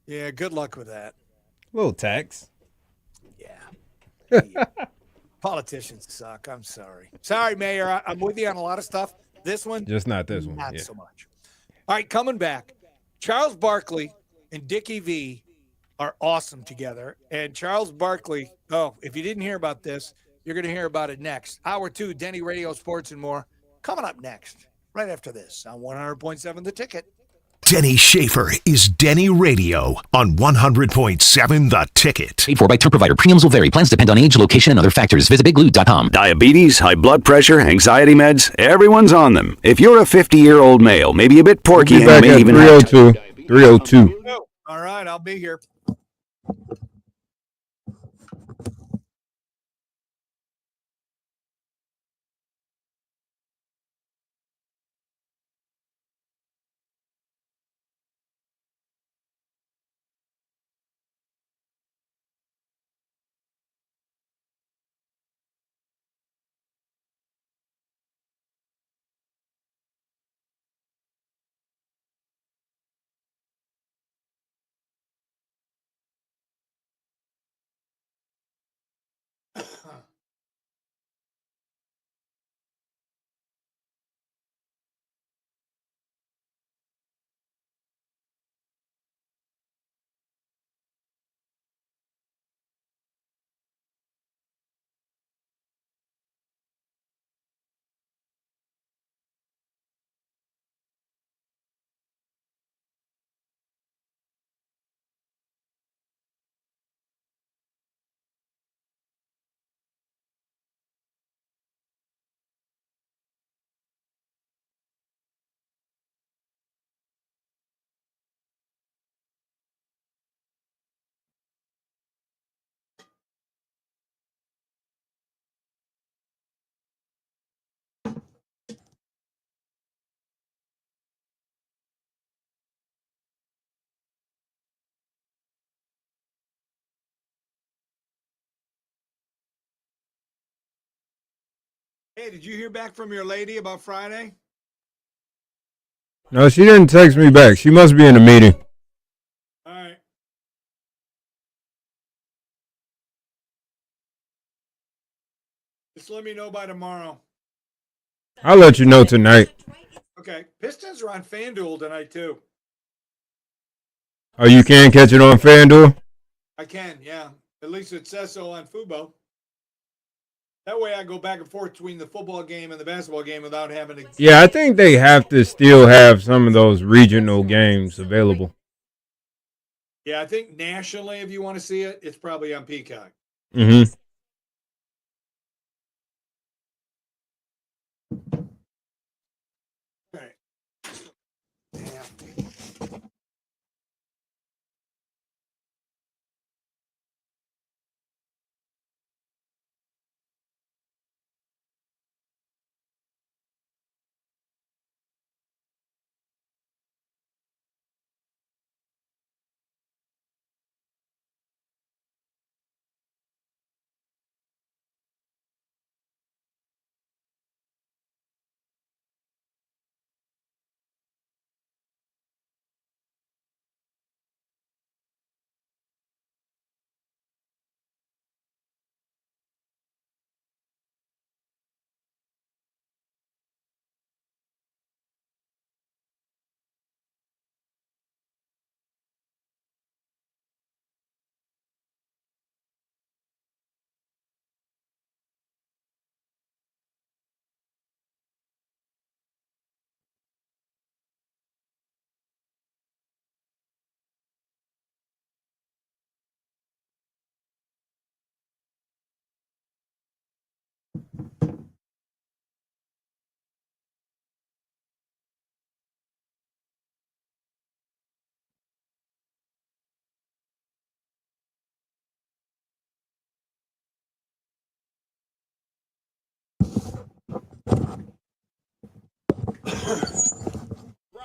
Yeah, good luck with that. A little tax. Yeah. Politicians suck. I'm sorry. Sorry, Mayor. I'm with you on a lot of stuff. This one? Just not this one. Not so much. All right, coming back. Charles Barkley and Dickie V are awesome together. And Charles Barkley, if you didn't hear about this, you're going to hear about it next. Hour 2, Denny Radio Sports and More. Coming up next, right after this on 100.7 The Ticket. Denny Schaefer is Denny Radio on 100.7 The Ticket. Paid for by tour provider. Premiums will vary. Plans depend on age, location, and other factors. Visit biglou.com. Diabetes, high blood pressure, anxiety meds, everyone's on them. If you're a 50-year-old male, maybe a bit porky, We'll and be may back even at have 302. All right, I'll be here. Hey, did you hear back from your lady about Friday? No, she didn't text me back. She must be in a meeting. All right. Just let me know by tomorrow. I'll let you know tonight. Okay. Pistons are on FanDuel tonight, too. Oh, you can catch it on FanDuel? I can, yeah. At least it says so on Fubo. That way I go back and forth between the football game and the basketball game without having to... Yeah, I think they have to still have some of those regional games available. Yeah, I think nationally, if you want to see it, it's probably on Peacock. Mm-hmm. All right. Damn.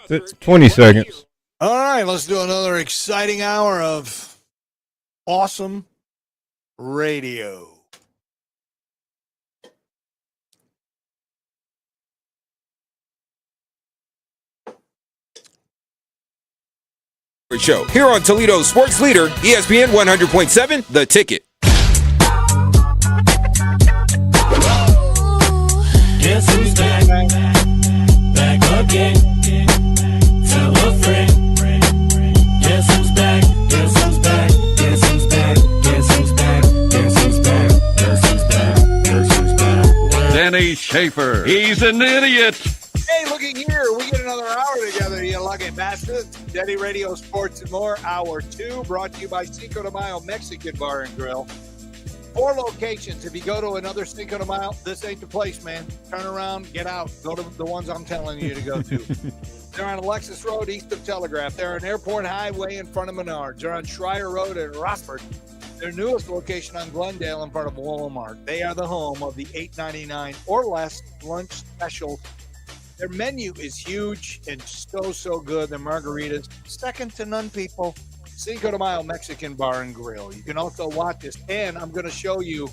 It's 20 seconds. All right, let's do another exciting hour of awesome radio. Show here on Toledo's sports leader, ESPN 100.7, The Ticket. Guess who's back? Back again. Tell a friend. Guess who's back? Guess who's back? Guess who's back? Guess who's back? Guess who's back? Guess who's back? Guess who's back? Denny Schaefer. He's an idiot. Hey, looking here, we get another hour together, you lucky bastards. Denny Radio Sports and More, Hour 2, brought to you by Cinco de Mayo Mexican Bar and Grill. 4 locations. If you go to another Cinco de Mayo, this ain't the place, man. Turn around, get out. Go to the ones I'm telling you to go to. They're on Alexis Road, east of Telegraph. They're on Airport Highway in front of Menards. They're on Schreier Road in Rockford. Their newest location on Glendale in front of Walmart. They are the home of the $8.99 or less lunch special. Their menu is huge and so good. Their margaritas, second to none, people. Cinco de Mayo Mexican Bar and Grill. You can also watch this, and I'm going to show you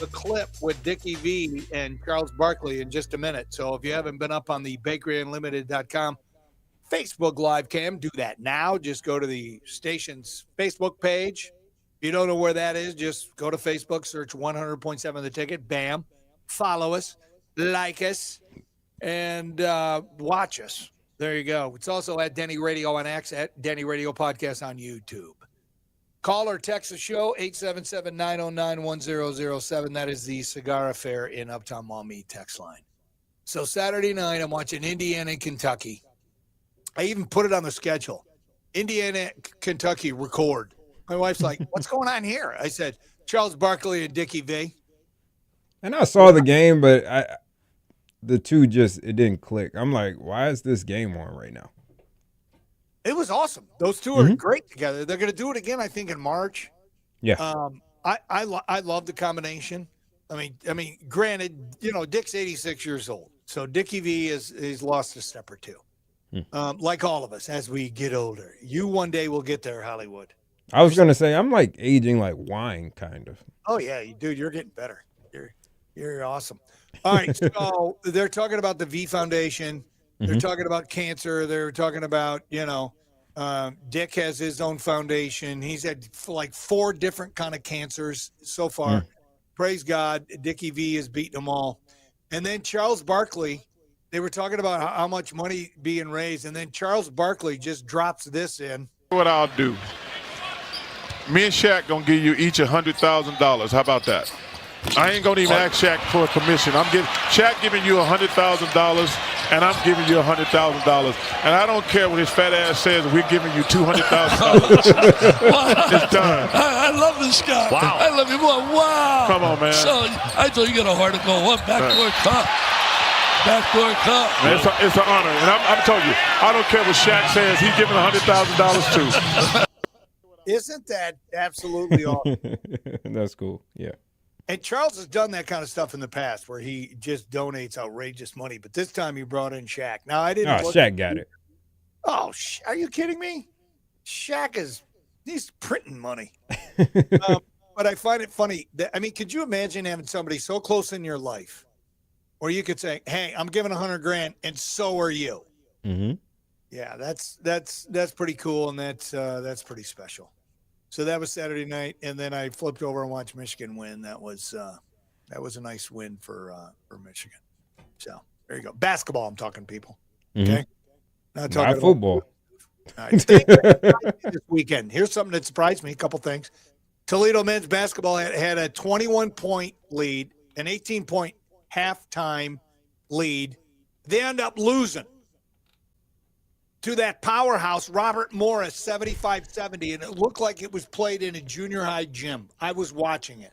the clip with Dickie V and Charles Barkley in just a minute. So if you haven't been up on the bakeryunlimited.com Facebook live cam, do that now. Just go to the station's Facebook page. If you don't know where that is, just go to Facebook, search 100.7 The Ticket. Bam. Follow us, like us, and watch us. There you go. It's also at Denny Radio on X, at Denny Radio Podcast on YouTube. Call or text the show, 877-909-1007. That is the Cigar Affair in Uptown Maumee text line. So Saturday night, I'm watching Indiana and Kentucky. I even put it on the schedule. Indiana, Kentucky, record. My wife's like, what's going on here? I said, Charles Barkley and Dickie V. And I saw the game, but the two it didn't click. I'm like, why is this game on right now? It was awesome. Those two are great together. They're going to do it again, I think, in March. Yeah. I love the combination. I mean, granted, Dick's 86 years old, so Dickie V is lost a step or two. Like all of us as we get older. You one day will get there, Hollywood. I was going to say, I'm like aging like wine, kind of. Oh yeah, dude, you're getting better. You're awesome. All right, so they're talking about the V Foundation. They're talking about cancer. They're talking about, Dick has his own foundation. He's had like 4 different kind of cancers so far. Praise God, Dickie V has beaten them all. And then Charles Barkley, they were talking about how much money being raised, and then Charles Barkley just drops this in. What I'll do, me and Shaq going to give you each $100,000. How about that? I ain't going to even ask Shaq for a commission. Shaq giving you $100,000, and I'm giving you $100,000. And I don't care what his fat ass says, we're giving you $200,000. It's done. I love this guy. Wow. I love him. Wow. Come on, man. So I thought you got a heart to go. What? Backdoor cup. Backdoor cup. Man, it's an honor. And I'm telling you, I don't care what Shaq says. He's giving $100,000 too. Isn't that absolutely awesome? That's cool. Yeah. And Charles has done that kind of stuff in the past where he just donates outrageous money. But this time he brought in Shaq. Now, I didn't. Shaq got it. Oh, are you kidding me? Shaq he's printing money. But I find it funny. Could you imagine having somebody so close in your life where you could say, hey, I'm giving $100,000 and so are you. Mm-hmm. Yeah, that's pretty cool. And that's pretty special. So that was Saturday night, and then I flipped over and watched Michigan win. That was a nice win for Michigan. So there you go. Basketball, I'm talking, people. Okay, Not football. All right, this weekend. Here's something that surprised me. A couple things. Toledo men's basketball had a 21-point lead, an 18-point halftime lead. They end up losing to that powerhouse, Robert Morris, 75-70, and it looked like it was played in a junior high gym. I was watching it.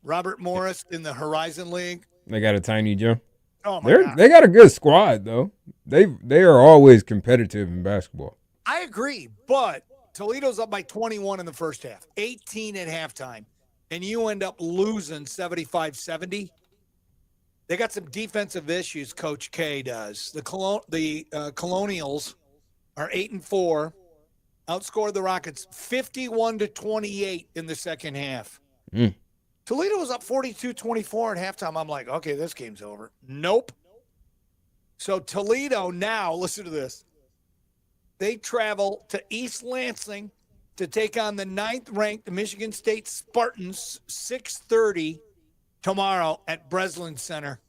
Robert Morris in the Horizon League. They got a tiny gym. Oh, my God. They got a good squad, though. They are always competitive in basketball. I agree, but Toledo's up by 21 in the first half, 18 at halftime, and you end up losing 75-70. They got some defensive issues, Coach K does. The Colonials are 8-4, outscored the Rockets 51-28 in the second half. Toledo was up 42-24 at halftime. I'm like, okay, this game's over. Nope. So Toledo now, listen to this. They travel to East Lansing to take on the 9th-ranked Michigan State Spartans, 6:30 tomorrow at Breslin Center.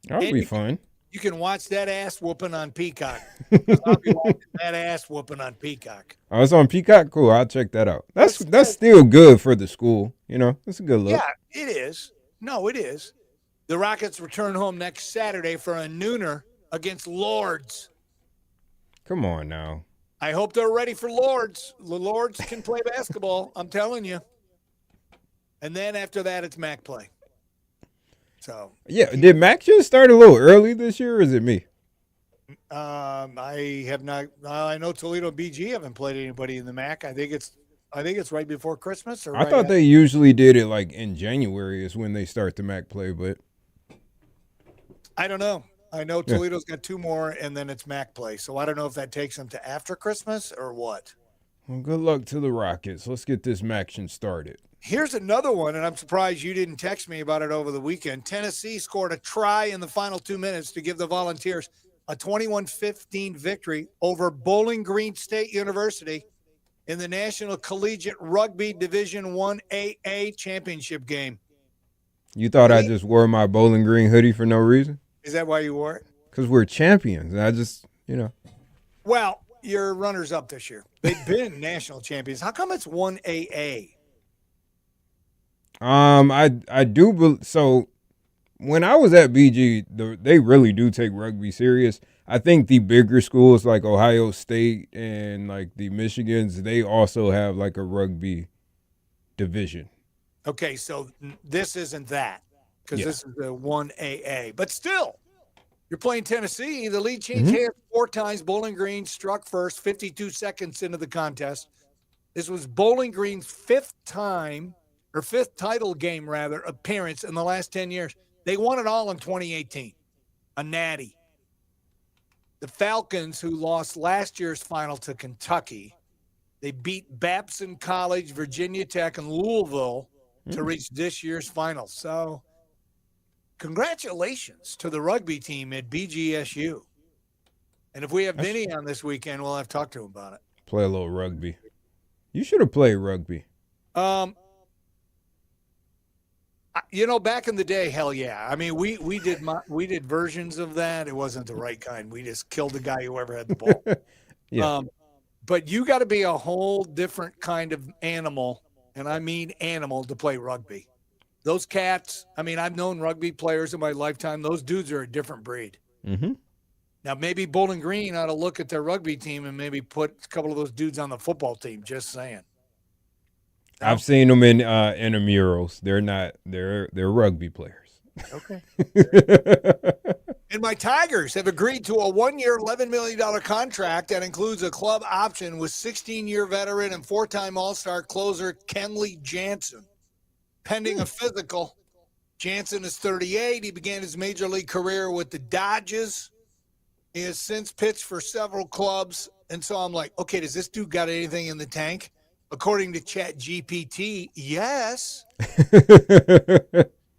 That'll be fun. You can watch that ass whooping on Peacock. I'll be watching that ass whooping on Peacock. Oh, it's on Peacock? Cool. I'll check that out. That's still good for the school. It's a good look. Yeah, it is. No, it is. The Rockets return home next Saturday for a nooner against Lords. Come on now. I hope they're ready for Lords. The Lords can play basketball, I'm telling you. And then after that, it's MAC play. So yeah, did MAC just start a little early this year, or is it me? I have not. I know Toledo BG haven't played anybody in the MAC. I think it's right before Christmas. I thought they usually did it like in January is when they start the MAC play, but I don't know. I know Toledo's got 2 more, and then it's MAC play. So I don't know if that takes them to after Christmas or what. Well, good luck to the Rockets. Let's get this MACtion started. Here's another one, and I'm surprised you didn't text me about it over the weekend. Tennessee scored a try in the final 2 minutes to give the Volunteers a 21-15 victory over Bowling Green State University in the National Collegiate Rugby Division I AA championship game. You thought I just wore my Bowling Green hoodie for no reason? Is that why you wore it? Because we're champions. I just, Well, you're runners-up this year. They've been national champions. How come it's 1AA? I do. So when I was at BG, they really do take rugby serious. I think the bigger schools like Ohio State and like the Michigans, they also have like a rugby division. Okay, so this isn't that because this is the 1AA. But still, you're playing Tennessee. The lead changed hands 4 times. Bowling Green struck first 52 seconds into the contest. This was Bowling Green's 5th title game, appearance in the last 10 years. They won it all in 2018, a natty. The Falcons, who lost last year's final to Kentucky, they beat Babson College, Virginia Tech, and Louisville to reach this year's final. So congratulations to the rugby team at BGSU. And if we have Vinny on this weekend, we'll have to talk to him about it. Play a little rugby. You should have played rugby. Back in the day, hell yeah. I mean, we did versions of that. It wasn't the right kind. We just killed the guy who ever had the ball. Yeah. But you got to be a whole different kind of animal, and I mean animal, to play rugby. Those cats, I mean, I've known rugby players in my lifetime. Those dudes are a different breed. Mm-hmm. Now, maybe Bowling Green ought to look at their rugby team and maybe put a couple of those dudes on the football team. Just saying. I've seen them in intramurals. They're rugby players. Okay. And my Tigers have agreed to a 1-year, $11 million contract that includes a club option with 16-year veteran and 4-time All-Star closer Kenley Jansen. Pending a physical, Jansen is 38. He began his major league career with the Dodgers. He has since pitched for several clubs. And so I'm like, okay, does this dude got anything in the tank? According to ChatGPT, yes.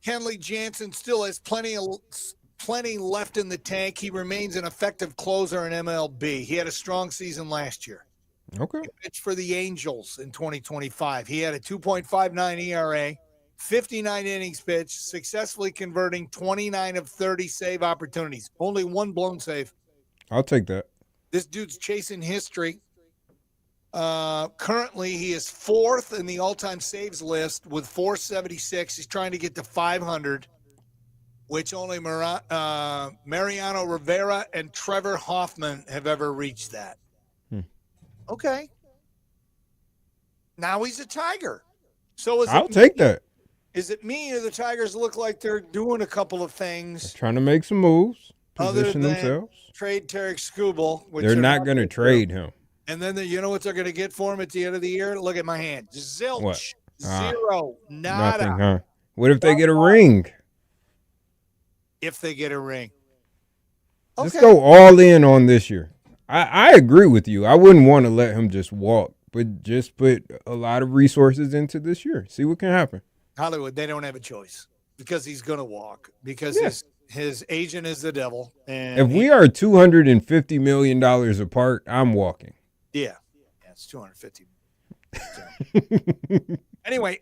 Kenley Jansen still has plenty left in the tank. He remains an effective closer in MLB. He had a strong season last year. Okay. He pitched for the Angels in 2025. He had a 2.59 ERA, 59 innings pitched, successfully converting 29 of 30 save opportunities. Only one blown save. I'll take that. This dude's chasing history. Currently, he is 4th in the all-time saves list with 476. He's trying to get to 500, which only Mariano Rivera and Trevor Hoffman have ever reached that. Okay. Now he's a Tiger. So I'll take that. Is it me or the Tigers look like they're doing a couple of things? Trying to make some moves, Other position than themselves. Trade Tarek Skubal. Which They're not going to trade him. And then you know what they're going to get for him at the end of the year? Look at my hand. Zilch. What? Zero. Nada. Nothing, huh? What if they get a ring? If they get a ring. Just go all in on this year. I agree with you. I wouldn't want to let him just walk, but just put a lot of resources into this year. See what can happen. Hollywood, they don't have a choice because he's going to walk because his agent is the devil. And if we are $250 million apart, I'm walking. Yeah, it's 250. Anyway,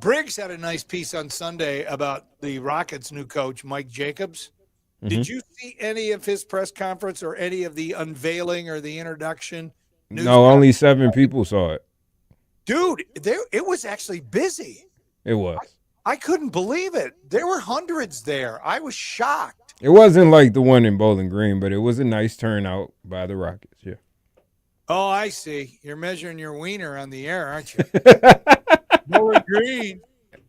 Briggs had a nice piece on Sunday about the Rockets' new coach, Mike Jacobs. Mm-hmm. Did you see any of his press conference or any of the unveiling or the introduction? No, only 7 people saw it. Dude, it was actually busy. It was. I couldn't believe it. There were hundreds there. I was shocked. It wasn't like the one in Bowling Green, but it was a nice turnout by the Rockets, yeah. Oh, I see. You're measuring your wiener on the air, aren't you? Bowling Green,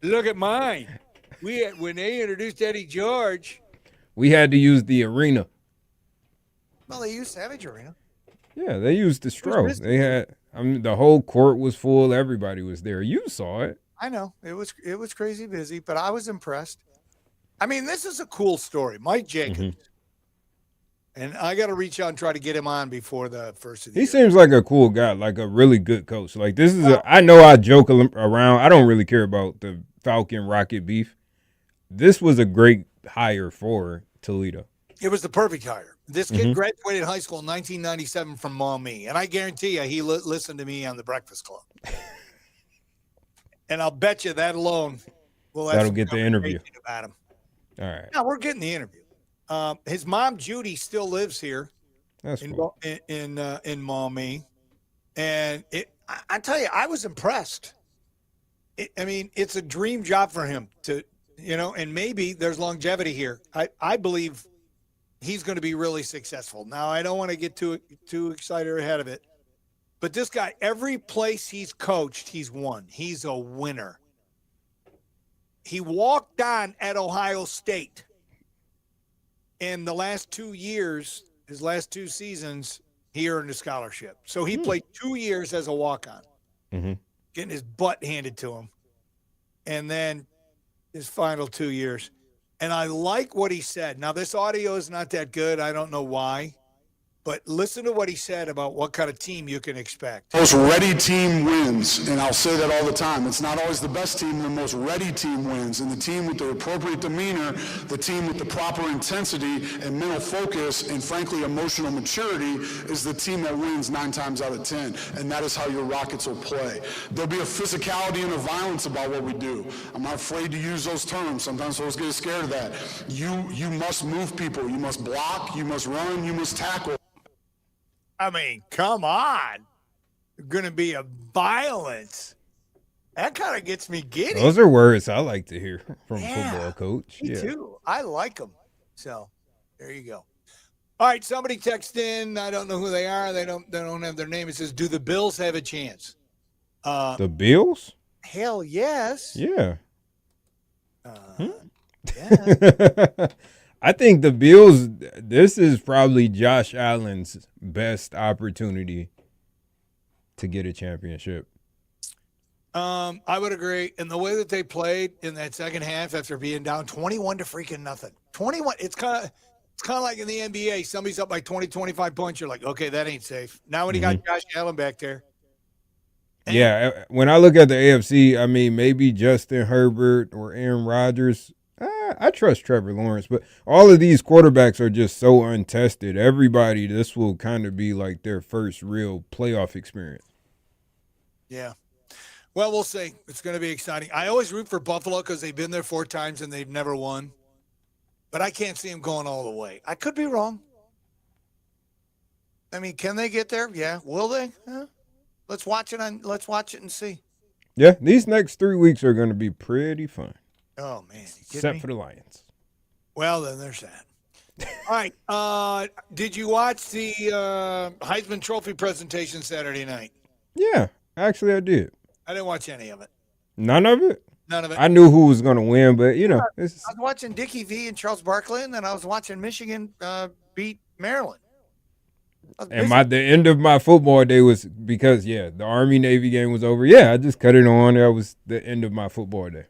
look at mine. When they introduced Eddie George. We had to use the arena. Well, they used Savage Arena. Yeah, they used the Stro. They had, the whole court was full. Everybody was there. You saw it. I know. It was crazy busy, but I was impressed. I mean, this is a cool story. Mike Jacobs. Mm-hmm. And I got to reach out and try to get him on before the first of the year. He seems like a cool guy, like a really good coach. Like this is I know I joke around. I don't really care about the Falcon Rocket beef. This was a great hire for Toledo. It was the perfect hire. This kid graduated high school in 1997 from Maumee, and I guarantee you he listened to me on the Breakfast Club. And I'll bet you that alone will that'll get the interview about him. All right. No, we're getting the interview. His mom Judy still lives here. That's cool. in Maumee, and I tell you, I was impressed. I mean, it's a dream job for him to, and maybe there's longevity here. I believe he's going to be really successful. Now, I don't want to get too excited or ahead of it, but this guy, every place he's coached, he's won. He's a winner. He walked on at Ohio State. In the last 2 years, his last 2 seasons, he earned a scholarship. So he played 2 years as a walk-on, getting his butt handed to him. And then his final 2 years. And I like what he said. Now, this audio is not that good. I don't know why. But listen to what he said about what kind of team you can expect. Most ready team wins, and I'll say that all the time. It's not always the best team, the most ready team wins. And the team with the appropriate demeanor, the team with the proper intensity and mental focus, and frankly, emotional maturity is the team that wins 9 times out of 10. And that is how your Rockets will play. There'll be a physicality and a violence about what we do. I'm not afraid to use those terms. Sometimes folks get scared of that. You must move people. You must block. You must run. You must tackle. I mean, come on. There's going to be a violence. That kind of gets me giddy. Those are words I like to hear from a football coach. Me too. I like them. So there you go. All right, somebody text in. I don't know who they are. They don't have their name. It says, do the Bills have a chance? The Bills? Hell yes. Yeah. Yeah. I think the Bills, this is probably Josh Allen's best opportunity to get a championship. I would agree. And the way that they played in that second half after being down 21 to freaking nothing. 21, it's kind of like in the NBA. Somebody's up by 20, 25 points. You're like, okay, that ain't safe. Now when you got Josh Allen back there. Yeah, when I look at the AFC, I mean, maybe Justin Herbert or Aaron Rodgers. I trust Trevor Lawrence, but all of these quarterbacks are just so untested. Everybody, this will kind of be like their first real playoff experience. Yeah. Well, we'll see. It's going to be exciting. I always root for Buffalo because they've been there 4 times and they've never won. But I can't see them going all the way. I could be wrong. I mean, can they get there? Yeah. Will they? Let's watch it and see. Yeah, these next 3 weeks are going to be pretty fun. Oh, man. Except for the Lions. Well, then there's that. All right. Did you watch the Heisman Trophy presentation Saturday night? Yeah, actually I did. I didn't watch any of it. None of it? None of it. I knew who was going to win, but, you know. I was watching Dickie V and Charles Barkley, and then I was watching Michigan beat Maryland. And the end of my football day was because, the Army-Navy game was over. Yeah, I just cut it on. That was the end of my football day.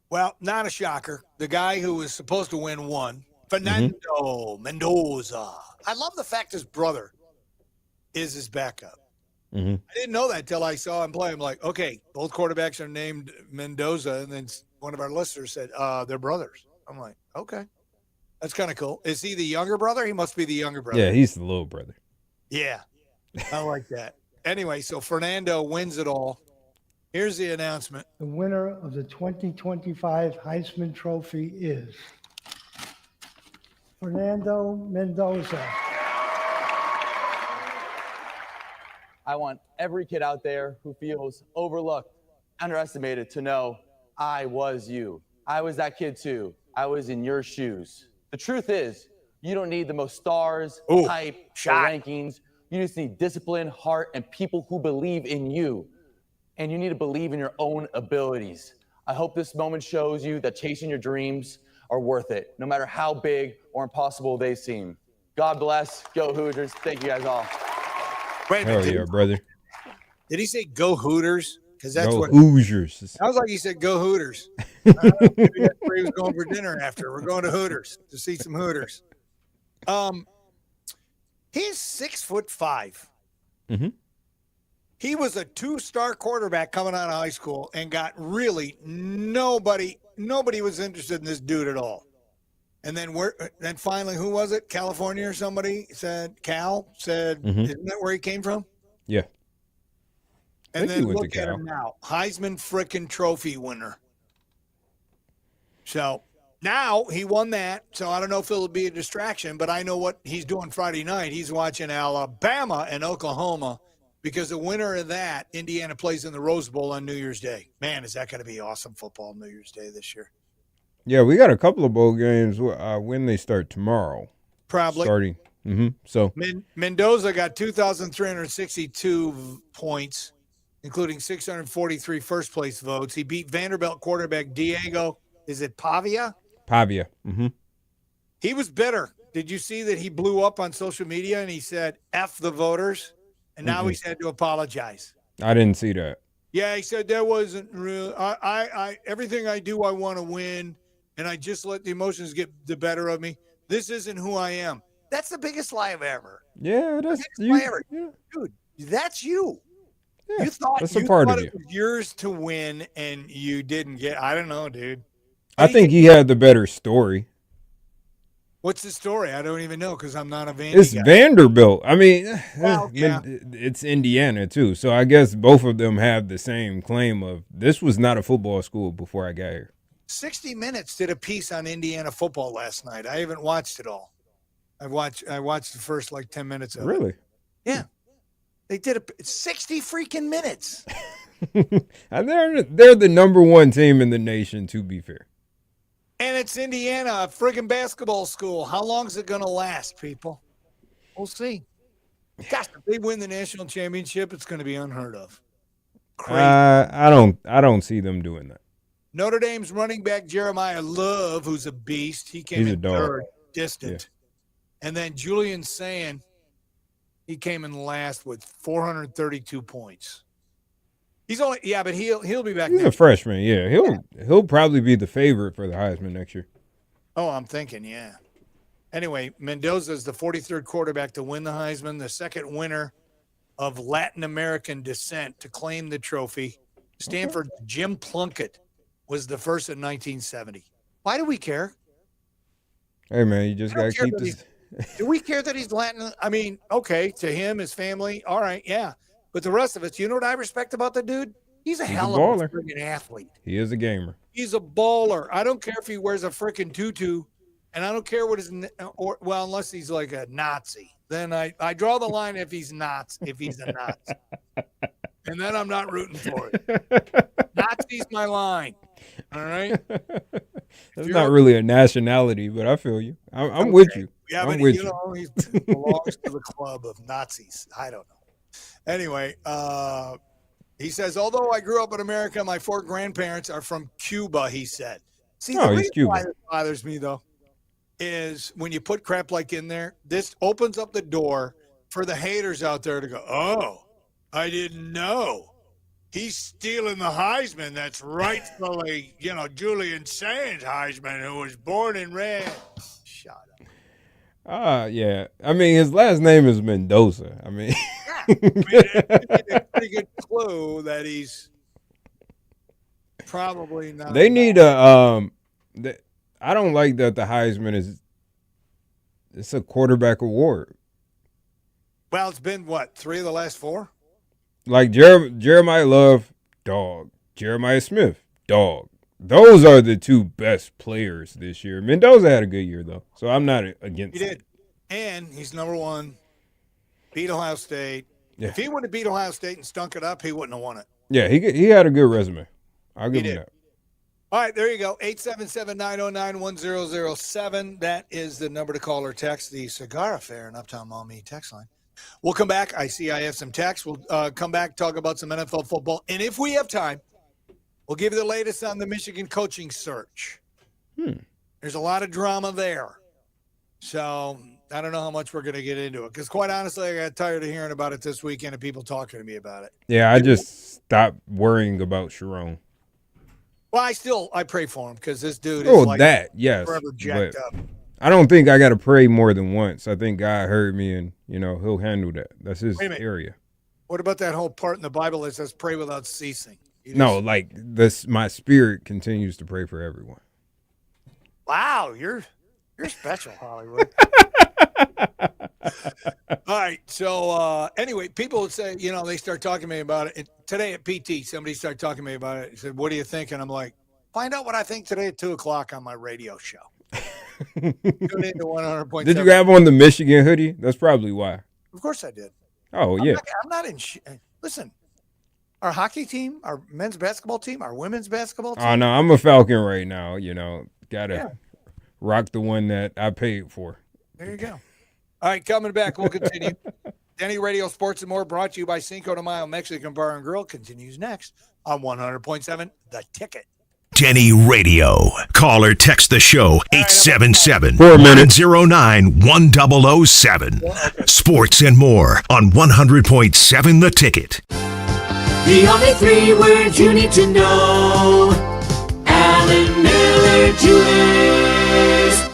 Well, not a shocker. The guy who was supposed to win won. Fernando Mendoza. I love the fact his brother is his backup. I didn't know that till I saw him play. I'm like, okay, both quarterbacks are named Mendoza. And then one of our listeners said, they're brothers. I'm like, okay. That's kind of cool. Is he the younger brother? He must be the younger brother. Yeah, he's the little brother. Yeah, I like that. Anyway, so Fernando wins it all. Here's the announcement. The winner of the 2025 Heisman Trophy is Fernando Mendoza. I want every kid out there who feels overlooked, underestimated to know I was you. I was that kid too. I was in your shoes. The truth is, you don't need the most stars, hype, or rankings. You just need discipline, heart, and people who believe in you. And you need to believe in your own abilities. I hope this moment shows you that chasing your dreams are worth it, no matter how big or impossible they seem. God bless. Go Hoosiers. Thank you guys all. Wait a minute. Hell yeah, brother. Did he say go Hooters? Because that's what Hoosiers. Sounds like he said go Hooters. Maybe that's where he was going for dinner after. We're going to Hooters to see some Hooters. He's 6'5". He was a 2-star quarterback coming out of high school and got really nobody was interested in this dude at all. And then finally, who was it? California or somebody said, isn't that where he came from? Yeah. And then look at him now. Heisman frickin' Trophy winner. So now he won that. So I don't know if it'll be a distraction, but I know what he's doing Friday night. He's watching Alabama and Oklahoma because the winner of that, Indiana plays in the Rose Bowl on New Year's Day. Man, is that going to be awesome football New Year's Day this year. Yeah, we got a couple of bowl games when they start tomorrow. Probably. Starting. So Mendoza got 2,362 points, including 643 first-place votes. He beat Vanderbilt quarterback Diego, is it Pavia? Pavia. He was bitter. Did you see that he blew up on social media and he said, F the voters? And now he's had to apologize. I didn't see that. Yeah, he said that wasn't real. I everything I do, I want to win, and I just let the emotions get the better of me. This isn't who I am. That's the biggest lie of ever. Yeah, that's you. Lie ever. Yeah. Dude, that's you. Yeah, you thought that's a part of it was yours to win, and you didn't get. I don't know, dude. I think he had the better story. What's the story? I don't even know because I'm not a Vandy It's guy. Vanderbilt. I mean, yeah. it's Indiana too. So I guess both of them have the same claim of this was not a football school before I got here. 60 Minutes did a piece on Indiana football last night. I haven't watched it all. I watched the first 10 minutes of it. Really? Yeah. They did 60 freaking minutes. And they're the number one team in the nation, to be fair. And it's Indiana, a friggin' basketball school. How long is it going to last, people? We'll see. Gosh, if they win the national championship, it's going to be unheard of. Crazy. I don't see them doing that. Notre Dame's running back Jeremiah Love, who's a beast. He came He's in third, distant. Yeah. And then Julian Sand, he came in last with 432 points. He's only but he'll be back. He's a freshman, yeah. He'll probably be the favorite for the Heisman next year. Oh, I'm thinking, yeah. Anyway, Mendoza is the 43rd quarterback to win the Heisman, the second winner of Latin American descent to claim the trophy. Stanford's Jim Plunkett was the first in 1970. Why do we care? Hey, man, you just got to keep this. Do we care that he's Latin? I mean, okay, to him, his family, all right, yeah. But the rest of us, you know what I respect about the dude? He's a hell of a freaking athlete. He is a gamer. He's a baller. I don't care if he wears a freaking tutu, and I don't care what his unless he's like a Nazi. Then I draw the line if he's a Nazi. And then I'm not rooting for it. Nazi's my line. All right? That's not really a nationality, but I feel you. I'm with you. Yeah, but he belongs to the club of Nazis. I don't know. Anyway, he says, although I grew up in America, my 4 grandparents are from Cuba, he said. See, the reason why this bothers me, though, is when you put crap like in there, this opens up the door for the haters out there to go, oh, I didn't know. He's stealing the Heisman that's rightfully, Julian Sands Heisman, who was born and raised. Shut up. Yeah. I mean, his last name is Mendoza. I mean, it's a pretty good clue that he's probably not. They need I don't like that the Heisman it's a quarterback award. Well, it's been, 3 of the last 4? Like Jeremiah Love, dog. Jeremiah Smith, dog. Those are the 2 best players this year. Mendoza had a good year, though, so I'm not against it. He did. And he's number 1. Beat Ohio State. Yeah. If he would have beat Ohio State and stunk it up, he wouldn't have won it. Yeah, he had a good resume. I'll give him that. All right, there you go. 877-909-1007. That is the number to call or text. The Cigar Affair and Uptown Maumee text line. We'll come back. I see I have some texts. We'll come back, talk about some NFL football. And if we have time, we'll give you the latest on the Michigan coaching search. There's a lot of drama there. So I don't know how much we're going to get into it. Because quite honestly, I got tired of hearing about it this weekend and people talking to me about it. Yeah, I just stopped worrying about Sharon. Well, I pray for him because this dude is yes, forever jacked up. I don't think I got to pray more than once. I think God heard me and, he'll handle that. That's his area. What about that whole part in the Bible that says pray without ceasing? My spirit continues to pray for everyone. Wow, you're special, Hollywood. All right. So anyway, people would say, they start talking to me about it. Today at PT, somebody started talking to me about it. He said, what do you think? And I'm like, find out what I think today at 2:00 on my radio show. Tune into 100.7. Did you have on the Michigan hoodie? That's probably why. Of course I did. Oh, yeah. I'm not in listen, our hockey team, our men's basketball team, our women's basketball team. Oh, no, I'm a Falcon right now. Gotta rock the one that I paid for. There you go. All right, coming back, we'll continue. Denny Radio Sports and More, brought to you by Cinco de Mayo Mexican Bar and Grill, continues next on 100.7 The Ticket. Denny Radio. Call or text the show 877-909-1007. Sports and More on 100.7 The Ticket. The only 3 words you need to know. Alan Miller Jewelers.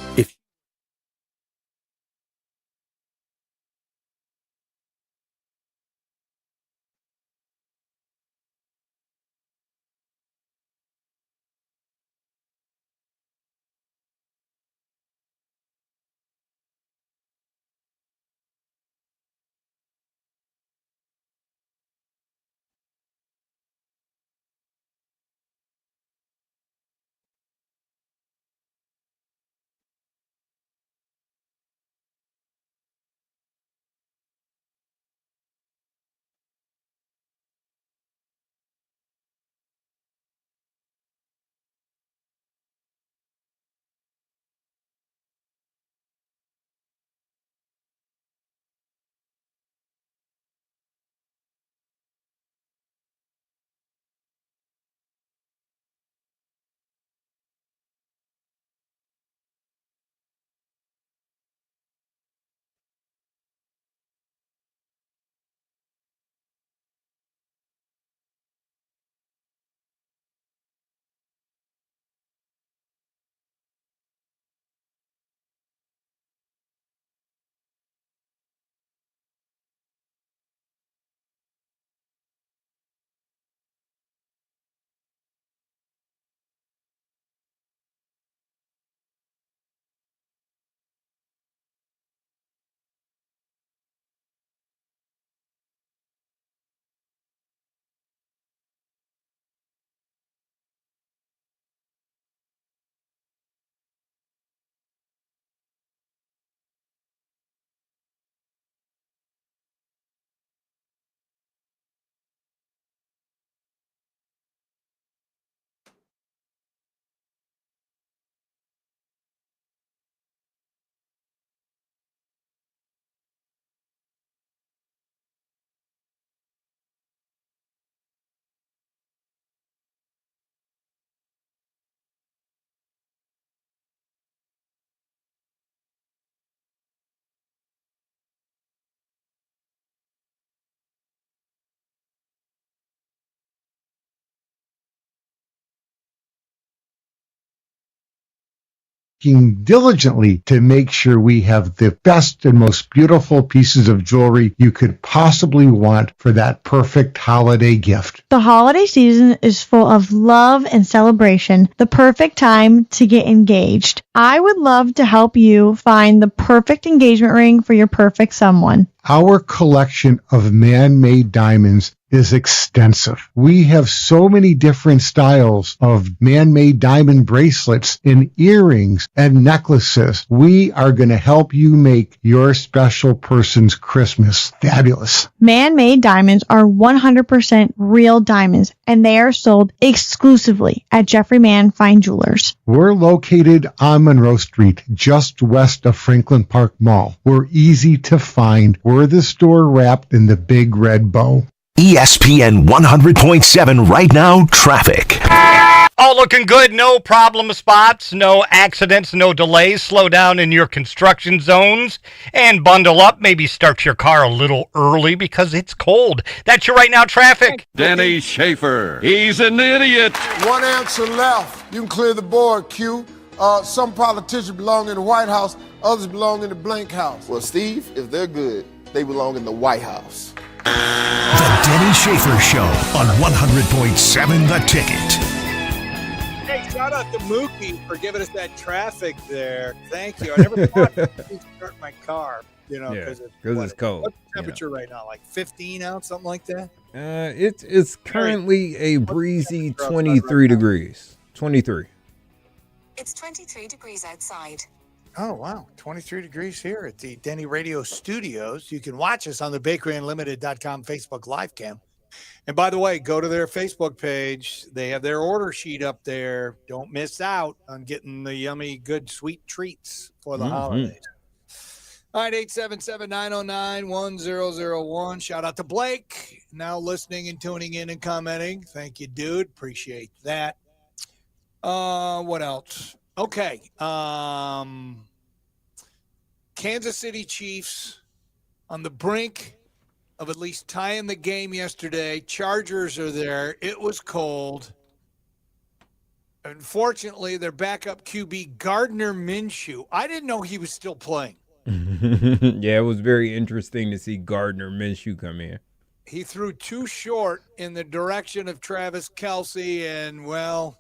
diligently to make sure we have the best and most beautiful pieces of jewelry you could possibly want for that perfect holiday gift. The holiday season is full of love and celebration, the perfect time to get engaged. I would love to help you find the perfect engagement ring for your perfect someone. Our collection of man-made diamonds is extensive. We have so many different styles of man-made diamond bracelets and earrings and necklaces. We are going to help you make your special person's Christmas fabulous. Man-made diamonds are 100% real diamonds, and they are sold exclusively at Jeffrey Mann Fine Jewelers. We're located on Monroe Street, just west of Franklin Park Mall. We're easy to find. We're the store wrapped in the big red bow. ESPN 100.7 right now, traffic. All looking good, no problem spots, no accidents, no delays. Slow down in your construction zones and bundle up. Maybe start your car a little early because it's cold. That's your right now traffic. Denny Schaefer, he's an idiot. One answer left. You can clear the board, Q. Some politicians belong in the White House, others belong in the blank house. Well, Steve, if they're good, they belong in the White House. The Denny Schaefer Show on 100.7 The Ticket. Hey, shout out to Mookie for giving us that traffic there. Thank you. I never thought to start my car, because it's cold. What's the temperature right now? Like 15 out, something like that? It's currently a breezy 23 degrees. 23. It's 23 degrees outside. Oh, wow. 23 degrees here at the Denny Radio Studios. You can watch us on the bakeryunlimited.com Facebook live cam. And by the way, go to their Facebook page. They have their order sheet up there. Don't miss out on getting the yummy, good, sweet treats for the holidays. All right, 877-909-1001. Shout out to Blake, now listening and tuning in and commenting. Thank you, dude. Appreciate that. What else? Okay. Kansas City Chiefs on the brink of at least tying the game yesterday. Chargers are there. It was cold. Unfortunately, their backup QB, Gardner Minshew, I didn't know he was still playing. Yeah, it was very interesting to see Gardner Minshew come in. He threw too short in the direction of Travis Kelce, and, well,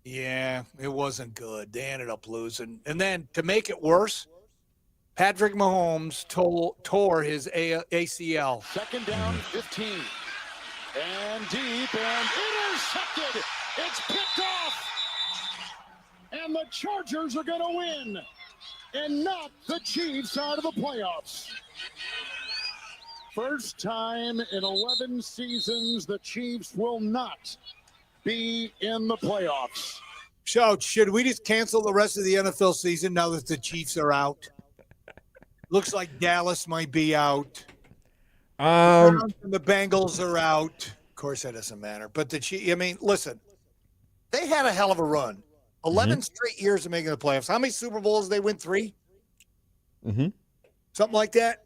yeah, it wasn't good. They ended up losing. And then to make it worse, Patrick Mahomes tore his ACL. Second down, 15. And deep, and intercepted. It's picked off. And the Chargers are going to win. And knock the Chiefs out of the playoffs. First time in 11 seasons the Chiefs will not be in the playoffs. So, should we just cancel the rest of the NFL season now that the Chiefs are out? Looks like Dallas might be out. And the Bengals are out. Of course, that doesn't matter. But the Chiefs, listen, they had a hell of a run. 11 straight years of making the playoffs. How many Super Bowls did they win? 3? Something like that?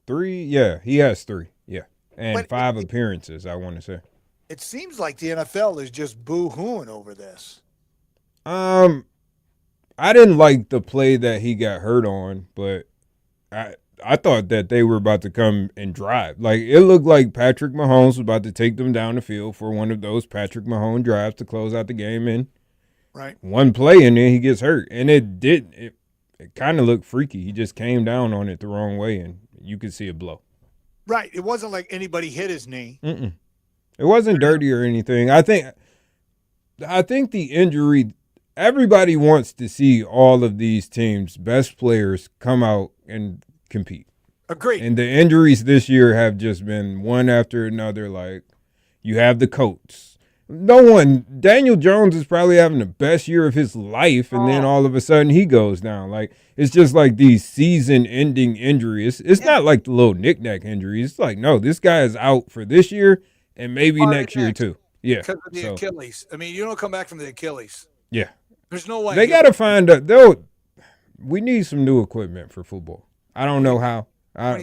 3? Yeah, he has 3. Yeah. And 5 appearances, I want to say. It seems like the NFL is just boo-hooing over this. I didn't like the play that he got hurt on, but I thought that they were about to come and drive. Like, it looked like Patrick Mahomes was about to take them down the field for one of those Patrick Mahomes drives to close out the game in. Right. One play, and then he gets hurt. And it kind of looked freaky. He just came down on it the wrong way, and you could see a blow. Right. It wasn't like anybody hit his knee. It wasn't dirty or anything. I think the injury, everybody wants to see all of these teams' best players come out and compete. Agreed. And the injuries this year have just been one after another. Like, you have the Colts. Daniel Jones is probably having the best year of his life, and then all of a sudden he goes down. Like, it's just like these season-ending injuries. It's not like the little knick-knack injuries. It's like, no, this guy is out for this year and maybe next year too. Yeah. Because of the Achilles. You don't come back from the Achilles. Yeah. There's no way. They got to find we need some new equipment for football. I don't know how.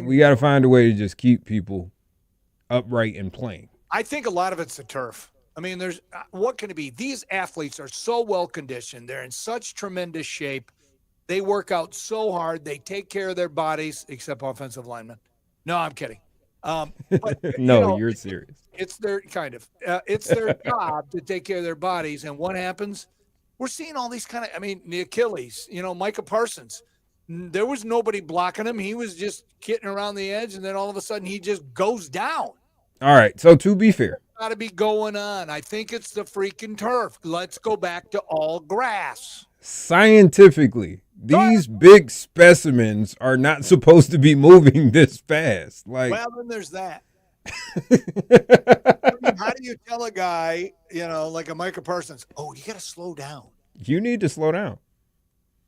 We got to find a way to just keep people upright and playing. I think a lot of it's the turf. I mean, there's what can it be? These athletes are so well conditioned. They're in such tremendous shape. They work out so hard. They take care of their bodies, except offensive linemen. No, I'm kidding. But, No, you're serious. It's their it's their job to take care of their bodies. And what happens? We're seeing all these the Achilles, Micah Parsons. There was nobody blocking him. He was just getting around the edge, and then all of a sudden he just goes down. All right. So to be fair, got to be going on. I think it's the freaking turf. Let's go back to all grass. scientifically, these big specimens are not supposed to be moving this fast. Like, well, then there's that. How do you tell a guy, like a Micah Parsons, oh, you got to slow down? You need to slow down.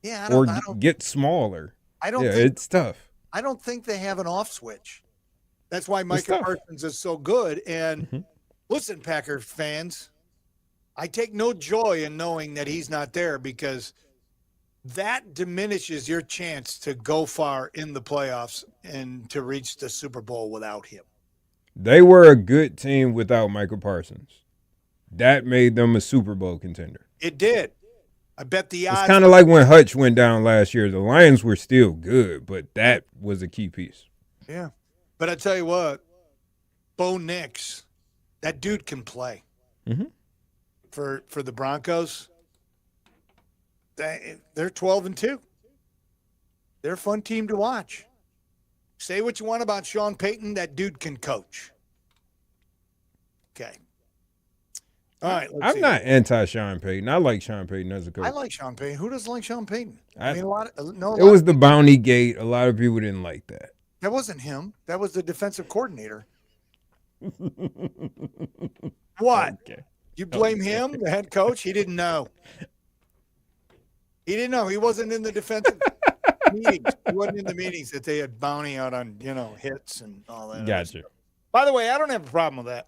Yeah, I don't get smaller. I don't. Yeah, think, it's tough. I don't think they have an off switch. That's why Micah Parsons is so good. And listen, Packer fans, I take no joy in knowing that he's not there, because that diminishes your chance to go far in the playoffs and to reach the Super Bowl without him. They were a good team without Michael Parsons. That made them a Super Bowl contender. It did. I bet the odds. It's kind of like when Hutch went down last year. The Lions were still good, but that was a key piece. Yeah. But I tell you what, Bo Nix, that dude can play. For the Broncos. They're 12-2. They're a fun team to watch. Say what you want about Sean Payton, that dude can coach. Okay. All right. I'm not anti-Sean Payton. I like Sean Payton as a coach. I like Sean Payton. Who doesn't like Sean Payton? It was the bounty gate. A lot of people didn't like that. That wasn't him. That was the defensive coordinator. What? Okay. You blame him, the head coach? He didn't know. He didn't know. He wasn't in the defensive meetings. He wasn't in the meetings that they had bounty out on, hits and all that. Gotcha. By the way, I don't have a problem with that.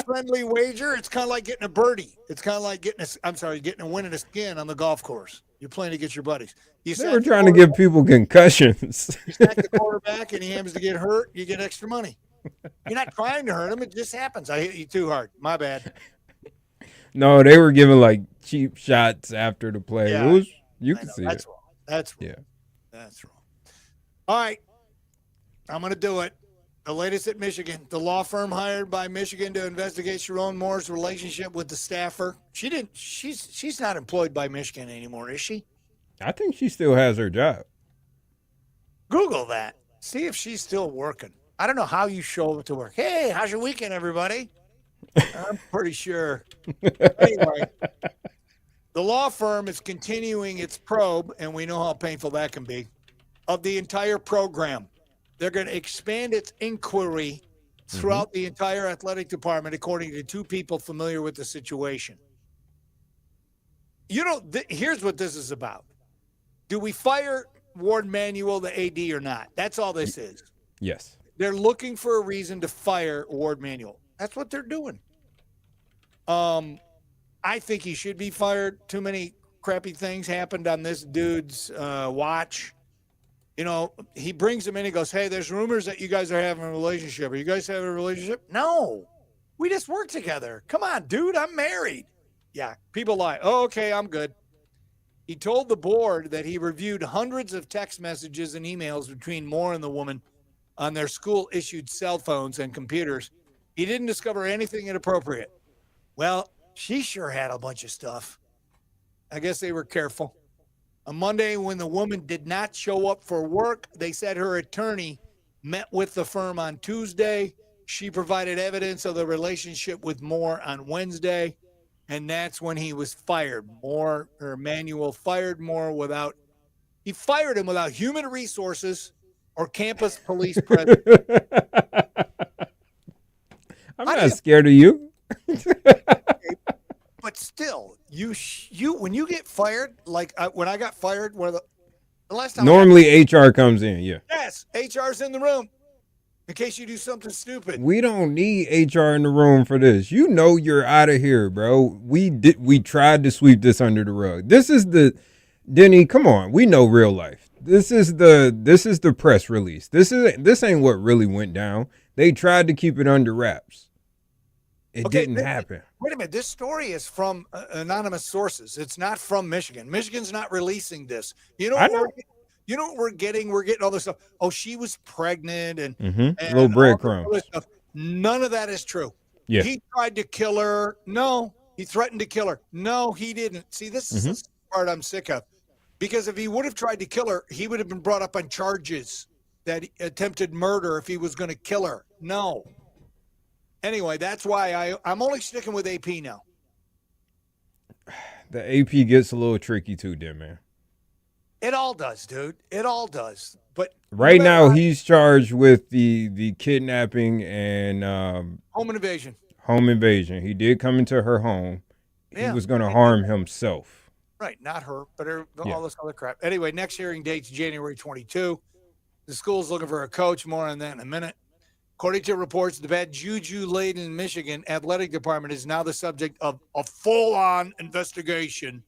Friendly wager. It's kind of like getting a birdie. It's kind of like getting a win in a skin on the golf course. You're playing against your buddies. They were trying to give people concussions. You stack the quarterback and he happens to get hurt, you get extra money. You're not trying to hurt him. It just happens. I hit you too hard. My bad. No, they were giving like cheap shots after the play. Yeah, you can see that's it. Wrong. That's wrong. Yeah. That's wrong. All right. I'm going to do it. The latest at Michigan. The law firm hired by Michigan to investigate Sharon Moore's relationship with the staffer. She's not employed by Michigan anymore, is she? I think she still has her job. Google that. See if she's still working. I don't know how you show up to work. Hey, how's your weekend, everybody? I'm pretty sure. Anyway, the law firm is continuing its probe, and we know how painful that can be, of the entire program. They're going to expand its inquiry throughout the entire athletic department, according to two people familiar with the situation. Here's what this is about. Do we fire Ward Manuel, the AD, or not? That's all this is. Yes. They're looking for a reason to fire Ward Manuel. That's what they're doing. I think he should be fired. Too many crappy things happened on this dude's watch. He brings him in and goes, hey, there's rumors that you guys are having a relationship. Are you guys having a relationship? No. We just work together. Come on, dude. I'm married. Yeah. People lie. Oh, okay. I'm good. He told the board that he reviewed hundreds of text messages and emails between Moore and the woman on their school-issued cell phones and computers. He didn't discover anything inappropriate. Well, she sure had a bunch of stuff. I guess they were careful. On Monday, when the woman did not show up for work, they said her attorney met with the firm on Tuesday. She provided evidence of the relationship with Moore on Wednesday, and that's when he was fired. Manuel fired Moore without human resources or campus police presence. I'm not scared of you. But still, you when you get fired, like when I got fired, the last time normally HR comes in, yeah. Yes, HR's in the room in case you do something stupid. We don't need HR in the room for this. You're out of here, bro. We tried to sweep this under the rug. This is Denny, come on. We know real life. This is the press release. This ain't what really went down. They tried to keep it under wraps. It didn't happen. Wait a minute. This story is from anonymous sources. It's not from Michigan. Michigan's not releasing this. You know what we're getting? We're getting all this stuff. Oh, she was pregnant and little breadcrumbs. None of that is true. Yeah. He tried to kill her. No. He threatened to kill her. No, he didn't. See, this is the part I'm sick of. Because if he would have tried to kill her, he would have been brought up on charges that attempted murder if he was going to kill her. No. Anyway, that's why I'm only sticking with AP now. The AP gets a little tricky too, then, man. It all does, dude. It all does. But right now, he's charged with the kidnapping and home invasion. Home invasion. He did come into her home. He was going to harm himself. Right, not her, but all this other crap. Anyway, next hearing date's January 22. The school's looking for a coach. More on that in a minute. According to reports, the bad juju-laden Michigan athletic department is now the subject of a full-on investigation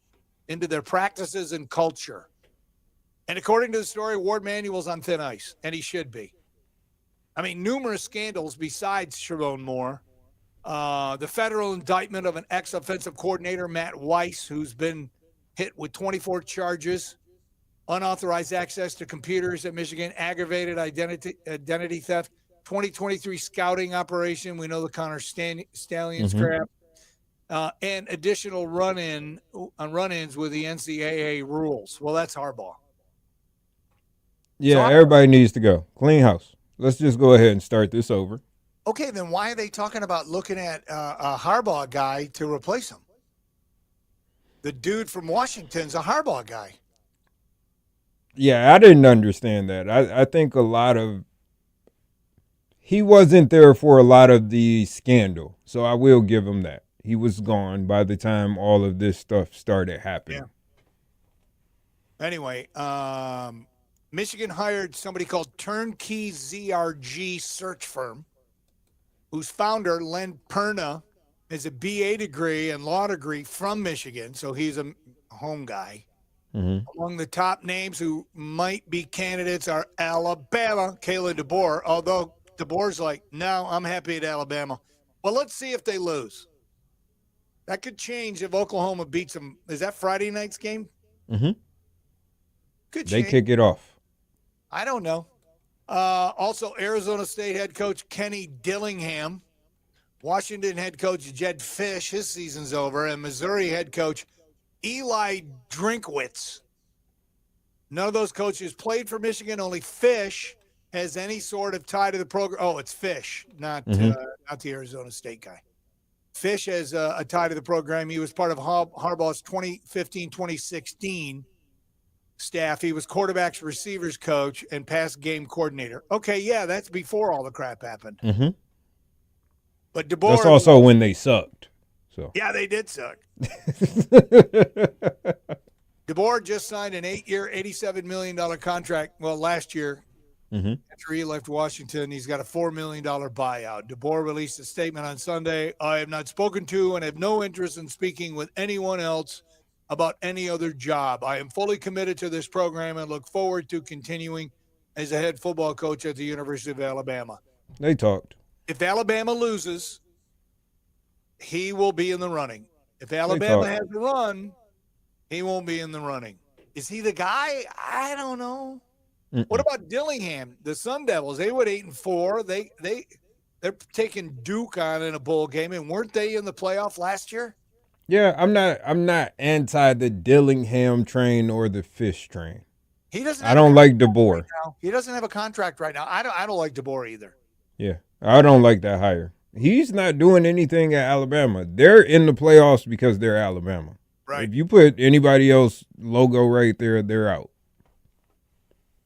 into their practices and culture. And according to the story, Ward Manuel's on thin ice, and he should be. I mean, numerous scandals besides Sharon Moore. The federal indictment of an ex-offensive coordinator, Matt Weiss, who's been hit with 24 charges, unauthorized access to computers at Michigan, aggravated identity theft, 2023 scouting operation. We know the Connor Stallions crap, and additional run-ins with the NCAA rules. Well, that's Harbaugh. Yeah, everybody needs to go. Clean house. Let's just go ahead and start this over. Okay, then why are they talking about looking at a Harbaugh guy to replace him? The dude from Washington's a Harbaugh guy. Yeah, I didn't understand that. I think he wasn't there for a lot of the scandal, so I will give him that. He was gone by the time all of this stuff started happening. Yeah. Anyway, Michigan hired somebody called Turnkey ZRG search firm, whose founder, Len Perna, has a BA degree and law degree from Michigan, so he's a home guy. Among the top names who might be candidates are Alabama, Kayla DeBoer, although DeBoer's like, no, I'm happy at Alabama. Well, let's see if they lose. That could change if Oklahoma beats them. Is that Friday night's game? Could They change. kick it off. I don't know. Also, Arizona State head coach Kenny Dillingham, Washington head coach Jed Fish, his season's over, and Missouri head coach Eli Drinkwitz. None of those coaches played for Michigan. Only Fish has any sort of tie to the program. Oh, it's Fish, not the Arizona State guy. Fish has a tie to the program. He was part of Harbaugh's 2015-2016 staff. He was quarterbacks, receivers coach, and pass game coordinator. Okay, yeah, that's before all the crap happened. But DeBoer, that's also when they sucked. So yeah, they did suck. DeBoer just signed an 8-year, $87 million contract. Well, last year, after he left Washington, he's got a $4 million buyout. DeBoer released a statement on Sunday. I have not spoken to and have no interest in speaking with anyone else about any other job. I am fully committed to this program and look forward to continuing as a head football coach at the University of Alabama. They talked. If Alabama loses, he will be in the running. If Alabama has a run, he won't be in the running. Is he the guy? I don't know. What about Dillingham, the Sun Devils? They went 8-4. They're taking Duke on in a bowl game, and weren't they in the playoff last year? Yeah, I'm not anti the Dillingham train or the Fish train. He doesn't. I don't like DeBoer. Right now. He doesn't have a contract right now. I don't like DeBoer either. Yeah, I don't like that hire. He's not doing anything at Alabama. They're in the playoffs because they're Alabama. Right. If you put anybody else logo right there, they're out.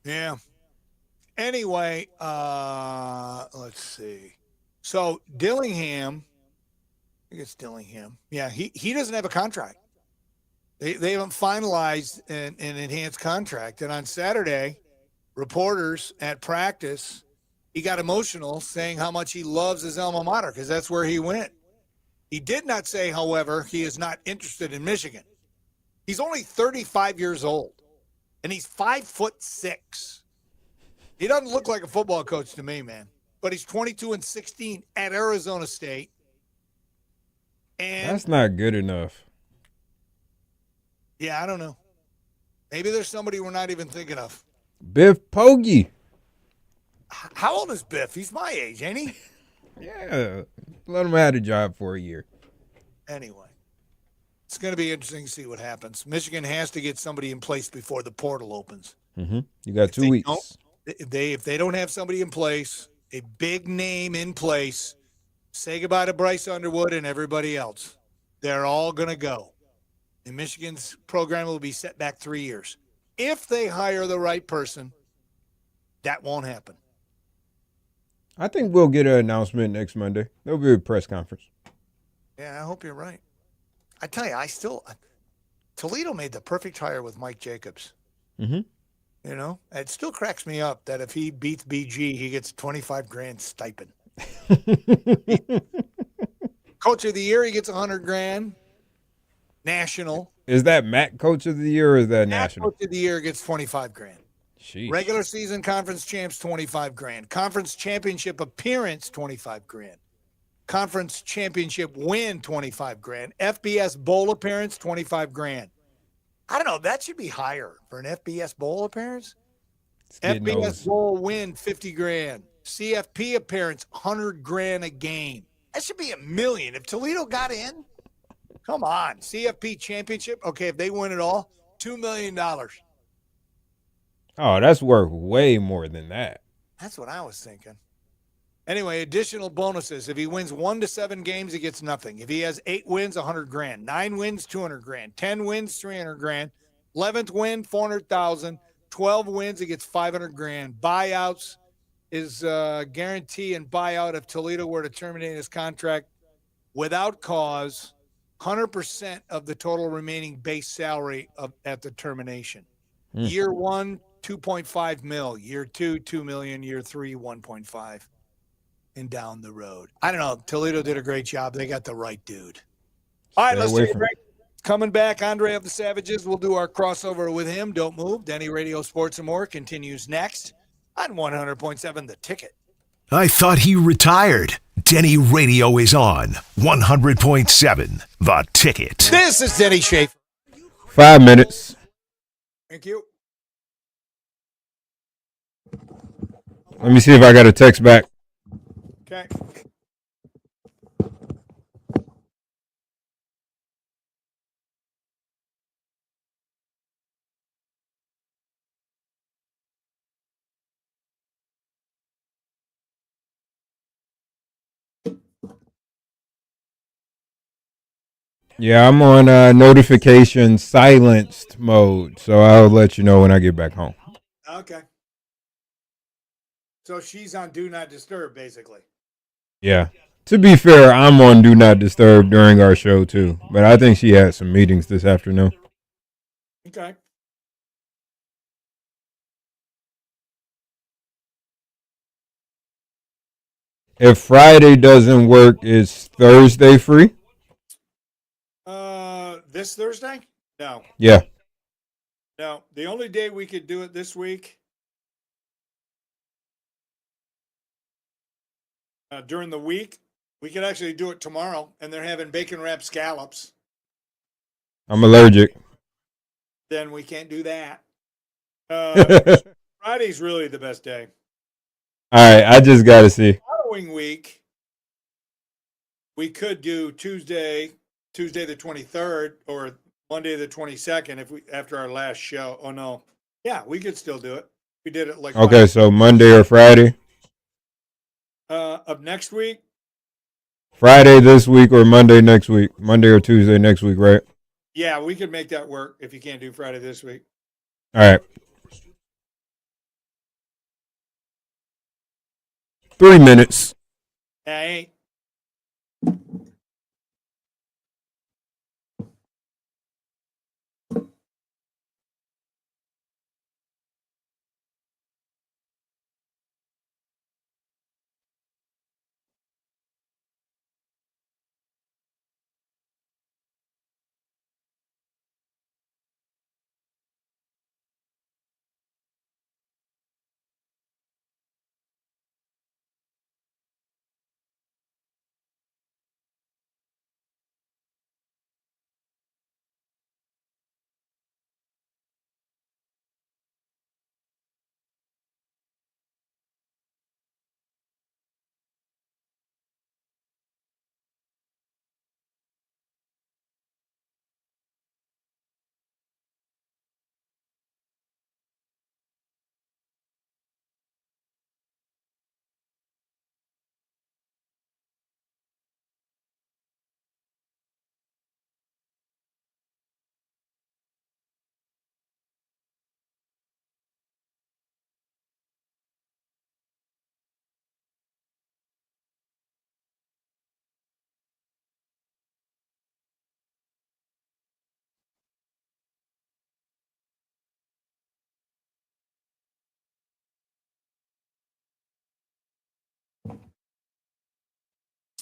Yeah. Anyway, let's see. So Dillingham, I think it's Dillingham. Yeah, he doesn't have a contract. They haven't finalized an enhanced contract. And on Saturday, reporters at practice, he got emotional saying how much he loves his alma mater because that's where he went. He did not say, however, he is not interested in Michigan. He's only 35 years old, and he's 5'6". He doesn't look like a football coach to me, man. but he's 22-16 at Arizona State. And that's not good enough. yeah, I don't know. Maybe there's somebody we're not even thinking of. Biff Poggi. How old is Biff? He's my age, ain't he? Yeah, let him have a job for a year. Anyway, it's going to be interesting to see what happens. Michigan has to get somebody in place before the portal opens. Mm-hmm. You got 2 weeks. If they don't have somebody in place, a big name in place, say goodbye to Bryce Underwood and everybody else. They're all going to go. And Michigan's program will be set back 3 years. If they hire the right person, that won't happen. I think we'll get an announcement next Monday. There'll be a press conference. Yeah, I hope you're right. I tell you, Toledo made the perfect hire with Mike Jacobs. Mm-hmm. You know, it still cracks me up that if he beats BG, he gets $25,000 stipend. Coach of the year, he gets $100,000. National. Is that MAC Coach of the Year or is that national? Coach of the year gets $25,000. Sheesh. Regular season conference champs, $25,000. Conference championship appearance, $25,000. Conference championship win, $25,000. FBS bowl appearance, $25,000. I don't know. That should be higher for an FBS bowl appearance. FBS bowl win, $50,000. CFP appearance, $100,000 a game. That should be $1 million. If Toledo got in, come on. CFP championship. Okay, if they win it all, $2 million. Oh, that's worth way more than that. That's what I was thinking. Anyway, additional bonuses. If he wins 1 to 7 games, he gets nothing. If he has 8 wins, $100,000. 9 wins, $200,000. 10 wins, $300,000. 11th win, $400,000. 12 wins, he gets $500,000. Buyouts is guarantee and buyout if Toledo were to terminate his contract without cause. 100% of the total remaining base salary at the termination. Year 1, $2.5 million. Year 2, $2 million. Year 3, $1.5. And down the road. I don't know. Toledo did a great job. They got the right dude. All right, let's take a break. Coming back, Andre of the Savages. We'll do our crossover with him. Don't move. Denny Radio Sports and More continues next on 100.7 The Ticket. I thought he retired. Denny Radio is on 100.7 The Ticket. This is Denny Schaefer. 5 minutes. Thank you. Let me see if I got a text back. Okay. Yeah, I'm on notification silenced mode, so I'll let you know when I get back home. Okay. So she's on Do Not Disturb, basically. Yeah. To be fair, I'm on Do Not Disturb during our show, too. But I think she had some meetings this afternoon. Okay. If Friday doesn't work, is Thursday free? This Thursday? No. Yeah. No. The only day we could do it this week during the week, we could actually do it tomorrow, and they're having bacon wrapped scallops. I'm allergic. Then we can't do that. Friday's really the best day. All right, I just got to see. Following week, we could do Tuesday the 23rd, or Monday the 22nd after our last show. Oh no, yeah, we could still do it. We did it like okay, so Monday or Friday. Of next week. Friday this week or Monday next week. Monday or Tuesday next week, right? Yeah, we could make that work if you can't do Friday this week. All right. 3 minutes. I ain't.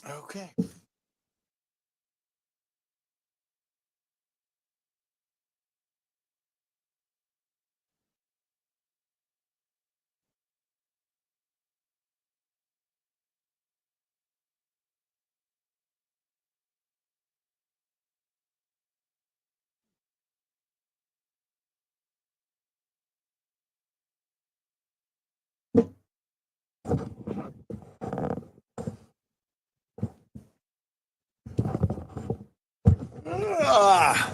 Okay. Ah.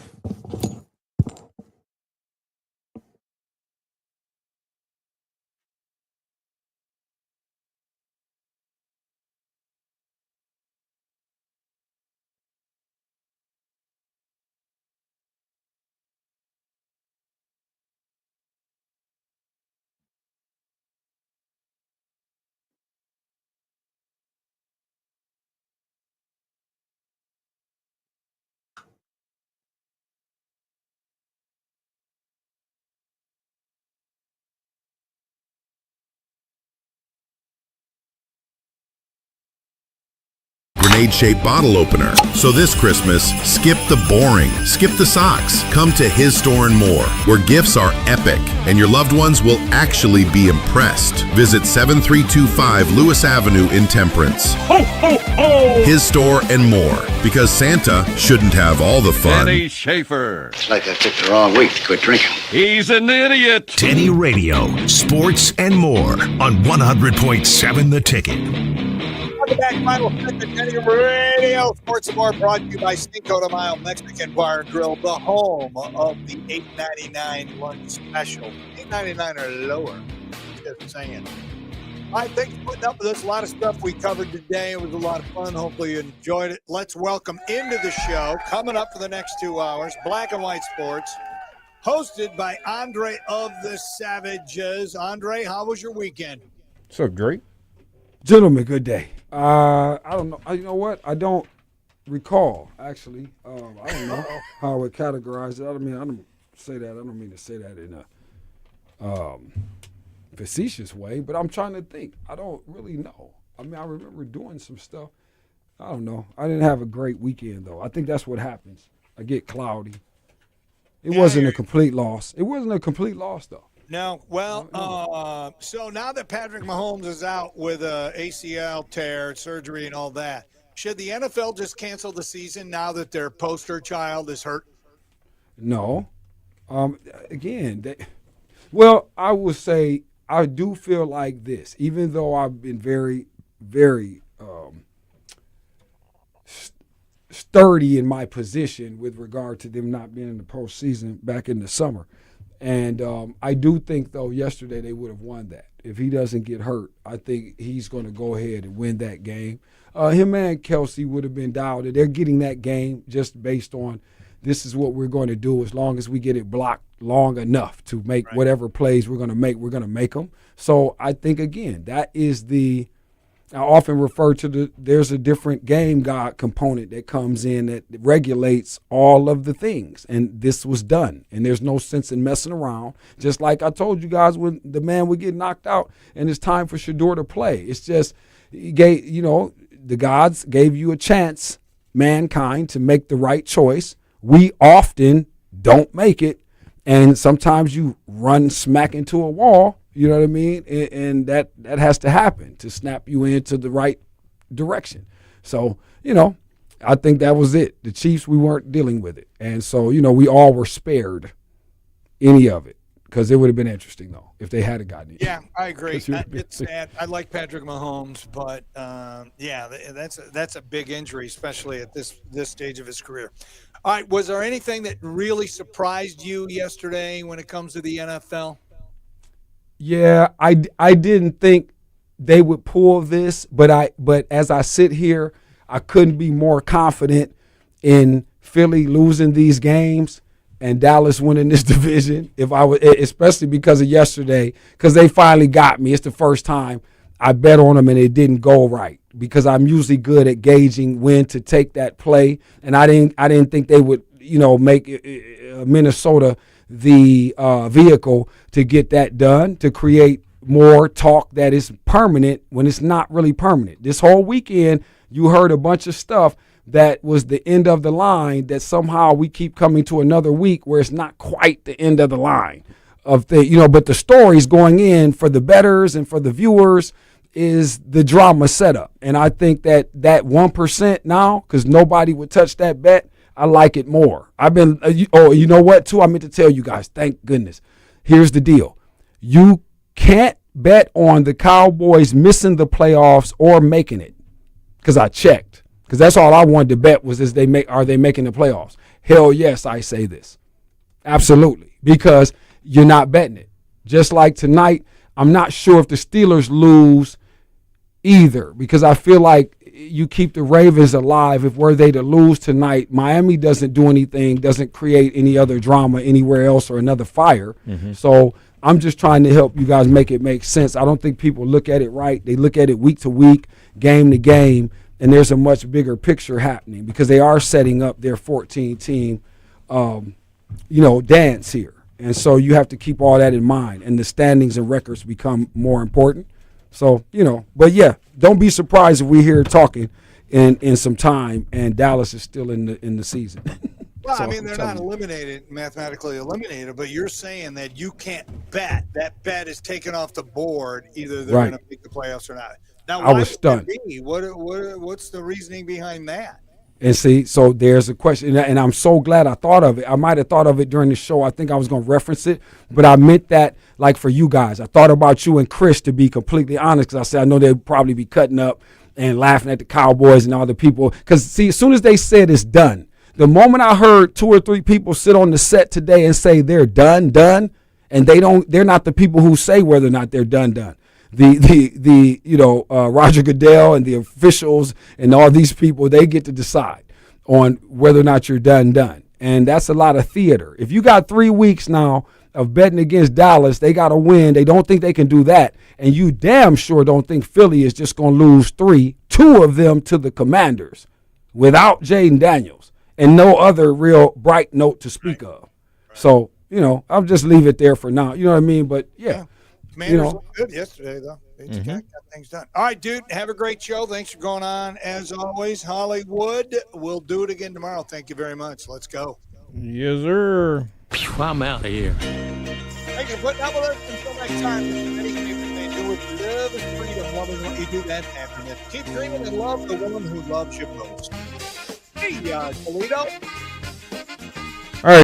Grenade-shaped bottle opener. So this Christmas, skip the boring, skip the socks. Come to his store and more, where gifts are epic and your loved ones will actually be impressed. Visit 7325 Lewis Avenue in Temperance. Ho, ho, ho! His store and more, because Santa shouldn't have all the fun. Denny Schaefer. It's like I picked the wrong week to quit drinking. He's an idiot. Denny Radio, sports and more on 100.7 The Ticket. Welcome back, final segment, Denny Radio Sports and More, brought to you by Cinco de Mayo Mexican Bar and Grill, the home of the $8.99 lunch special. $8.99 or lower. Just saying. All right, thanks for putting up with us. A lot of stuff we covered today. It was a lot of fun. Hopefully you enjoyed it. Let's welcome into the show, coming up for the next 2 hours, Black and White Sports, hosted by Andre of the Savages. Andre, how was your weekend? What's up, Drake? Gentlemen, good day. I don't know. You know what? I don't recall, actually. I don't know how I would categorize it. I don't say that. I don't mean to say that in a facetious way, but I'm trying to think. I don't really know. I mean, I remember doing some stuff. I don't know. I didn't have a great weekend, though. I think that's what happens. I get cloudy. It wasn't a complete loss. It wasn't a complete loss, though. No, well, so now that Patrick Mahomes is out with a ACL tear, surgery, and all that, should the NFL just cancel the season now that their poster child is hurt? No. Again, I would say I do feel like this, even though I've been very, very sturdy in my position with regard to them not being in the postseason back in the summer. And I do think, though, yesterday they would have won that. If he doesn't get hurt, I think he's going to go ahead and win that game. Him and Kelsey would have been dialed. They're getting that game just based on this is what we're going to do as long as we get it blocked long enough to make whatever plays we're going to make them. So I think, again, that is I often refer to there's a different game God component that comes in that regulates all of the things. And this was done. And there's no sense in messing around. Just like I told you guys when the man would get knocked out and it's time for Shador to play. It's just, the gods gave you a chance, mankind, to make the right choice. We often don't make it. And sometimes you run smack into a wall. You know what I mean? And that has to happen to snap you into the right direction. So, I think that was it. The Chiefs, we weren't dealing with it. And so, we all were spared any of it because it would have been interesting, though, if they had gotten it. Yeah, I agree. It's sad. I like Patrick Mahomes, but, that's a big injury, especially at this stage of his career. All right, was there anything that really surprised you yesterday when it comes to the NFL? Yeah, I didn't think they would pull this, but as I sit here, I couldn't be more confident in Philly losing these games and Dallas winning this division. Especially because of yesterday, because they finally got me. It's the first time I bet on them and it didn't go right because I'm usually good at gauging when to take that play, and I didn't think they would make Minnesota the vehicle to get that done, to create more talk that is permanent when it's not really permanent. This whole weekend, you heard a bunch of stuff that was the end of the line that somehow we keep coming to another week where it's not quite the end of the line of the, but the stories going in for the bettors and for the viewers is the drama setup. And I think that 1% now, because nobody would touch that bet, I like it more. I've been, you know what, too? I meant to tell you guys, thank goodness. Here's the deal. You can't bet on the Cowboys missing the playoffs or making it, because I checked. Because that's all I wanted to bet was are they making the playoffs? Hell yes, I say this. Absolutely. Because you're not betting it. Just like tonight, I'm not sure if the Steelers lose either, because I feel like you keep the Ravens alive. If were they to lose tonight, Miami doesn't do anything, doesn't create any other drama anywhere else or another fire. Mm-hmm. So I'm just trying to help you guys make it make sense. I don't think people look at it right. They look at it week to week, game to game, and there's a much bigger picture happening because they are setting up their 14-team, dance here. And so you have to keep all that in mind, and the standings and records become more important. So, but yeah, don't be surprised if we're here talking in some time and Dallas is still in the season. Well, so, they're not mathematically eliminated, but you're saying that you can't bet. That bet is taken off the board. Either they're going to make the playoffs or not. Now, I was stunned. What's the reasoning behind that? And see, so there's a question, and I'm so glad I thought of it. I might have thought of it during the show. I think I was going to reference it, but I meant that like for you guys. I thought about you and Chris, to be completely honest, because I said I know they'd probably be cutting up and laughing at the Cowboys and all the people. Because, see, as soon as they said it's done, the moment I heard 2 or 3 people sit on the set today and say they're done, and they're not the people who say whether or not they're done. Roger Goodell and the officials and all these people, they get to decide on whether or not you're done. And that's a lot of theater. If you got 3 weeks now of betting against Dallas, they got to win. They don't think they can do that. And you damn sure don't think Philly is just going to lose 2 of them to the Commanders without Jaden Daniels and no other real bright note to speak of. So, I'll just leave it there for now. You know what I mean? But, yeah. Commanders looked good yesterday, though. They just got things done. All right, dude. Have a great show. Thanks for going on. As always, Hollywood. We'll do it again tomorrow. Thank you very much. Let's go. Yes, sir. I'm out of here. Thank you for putting up with us. Until next time, everything do with love and freedom. Loving what you do, that happiness. Keep dreaming and love the woman who loves you most. Hey, Toledo.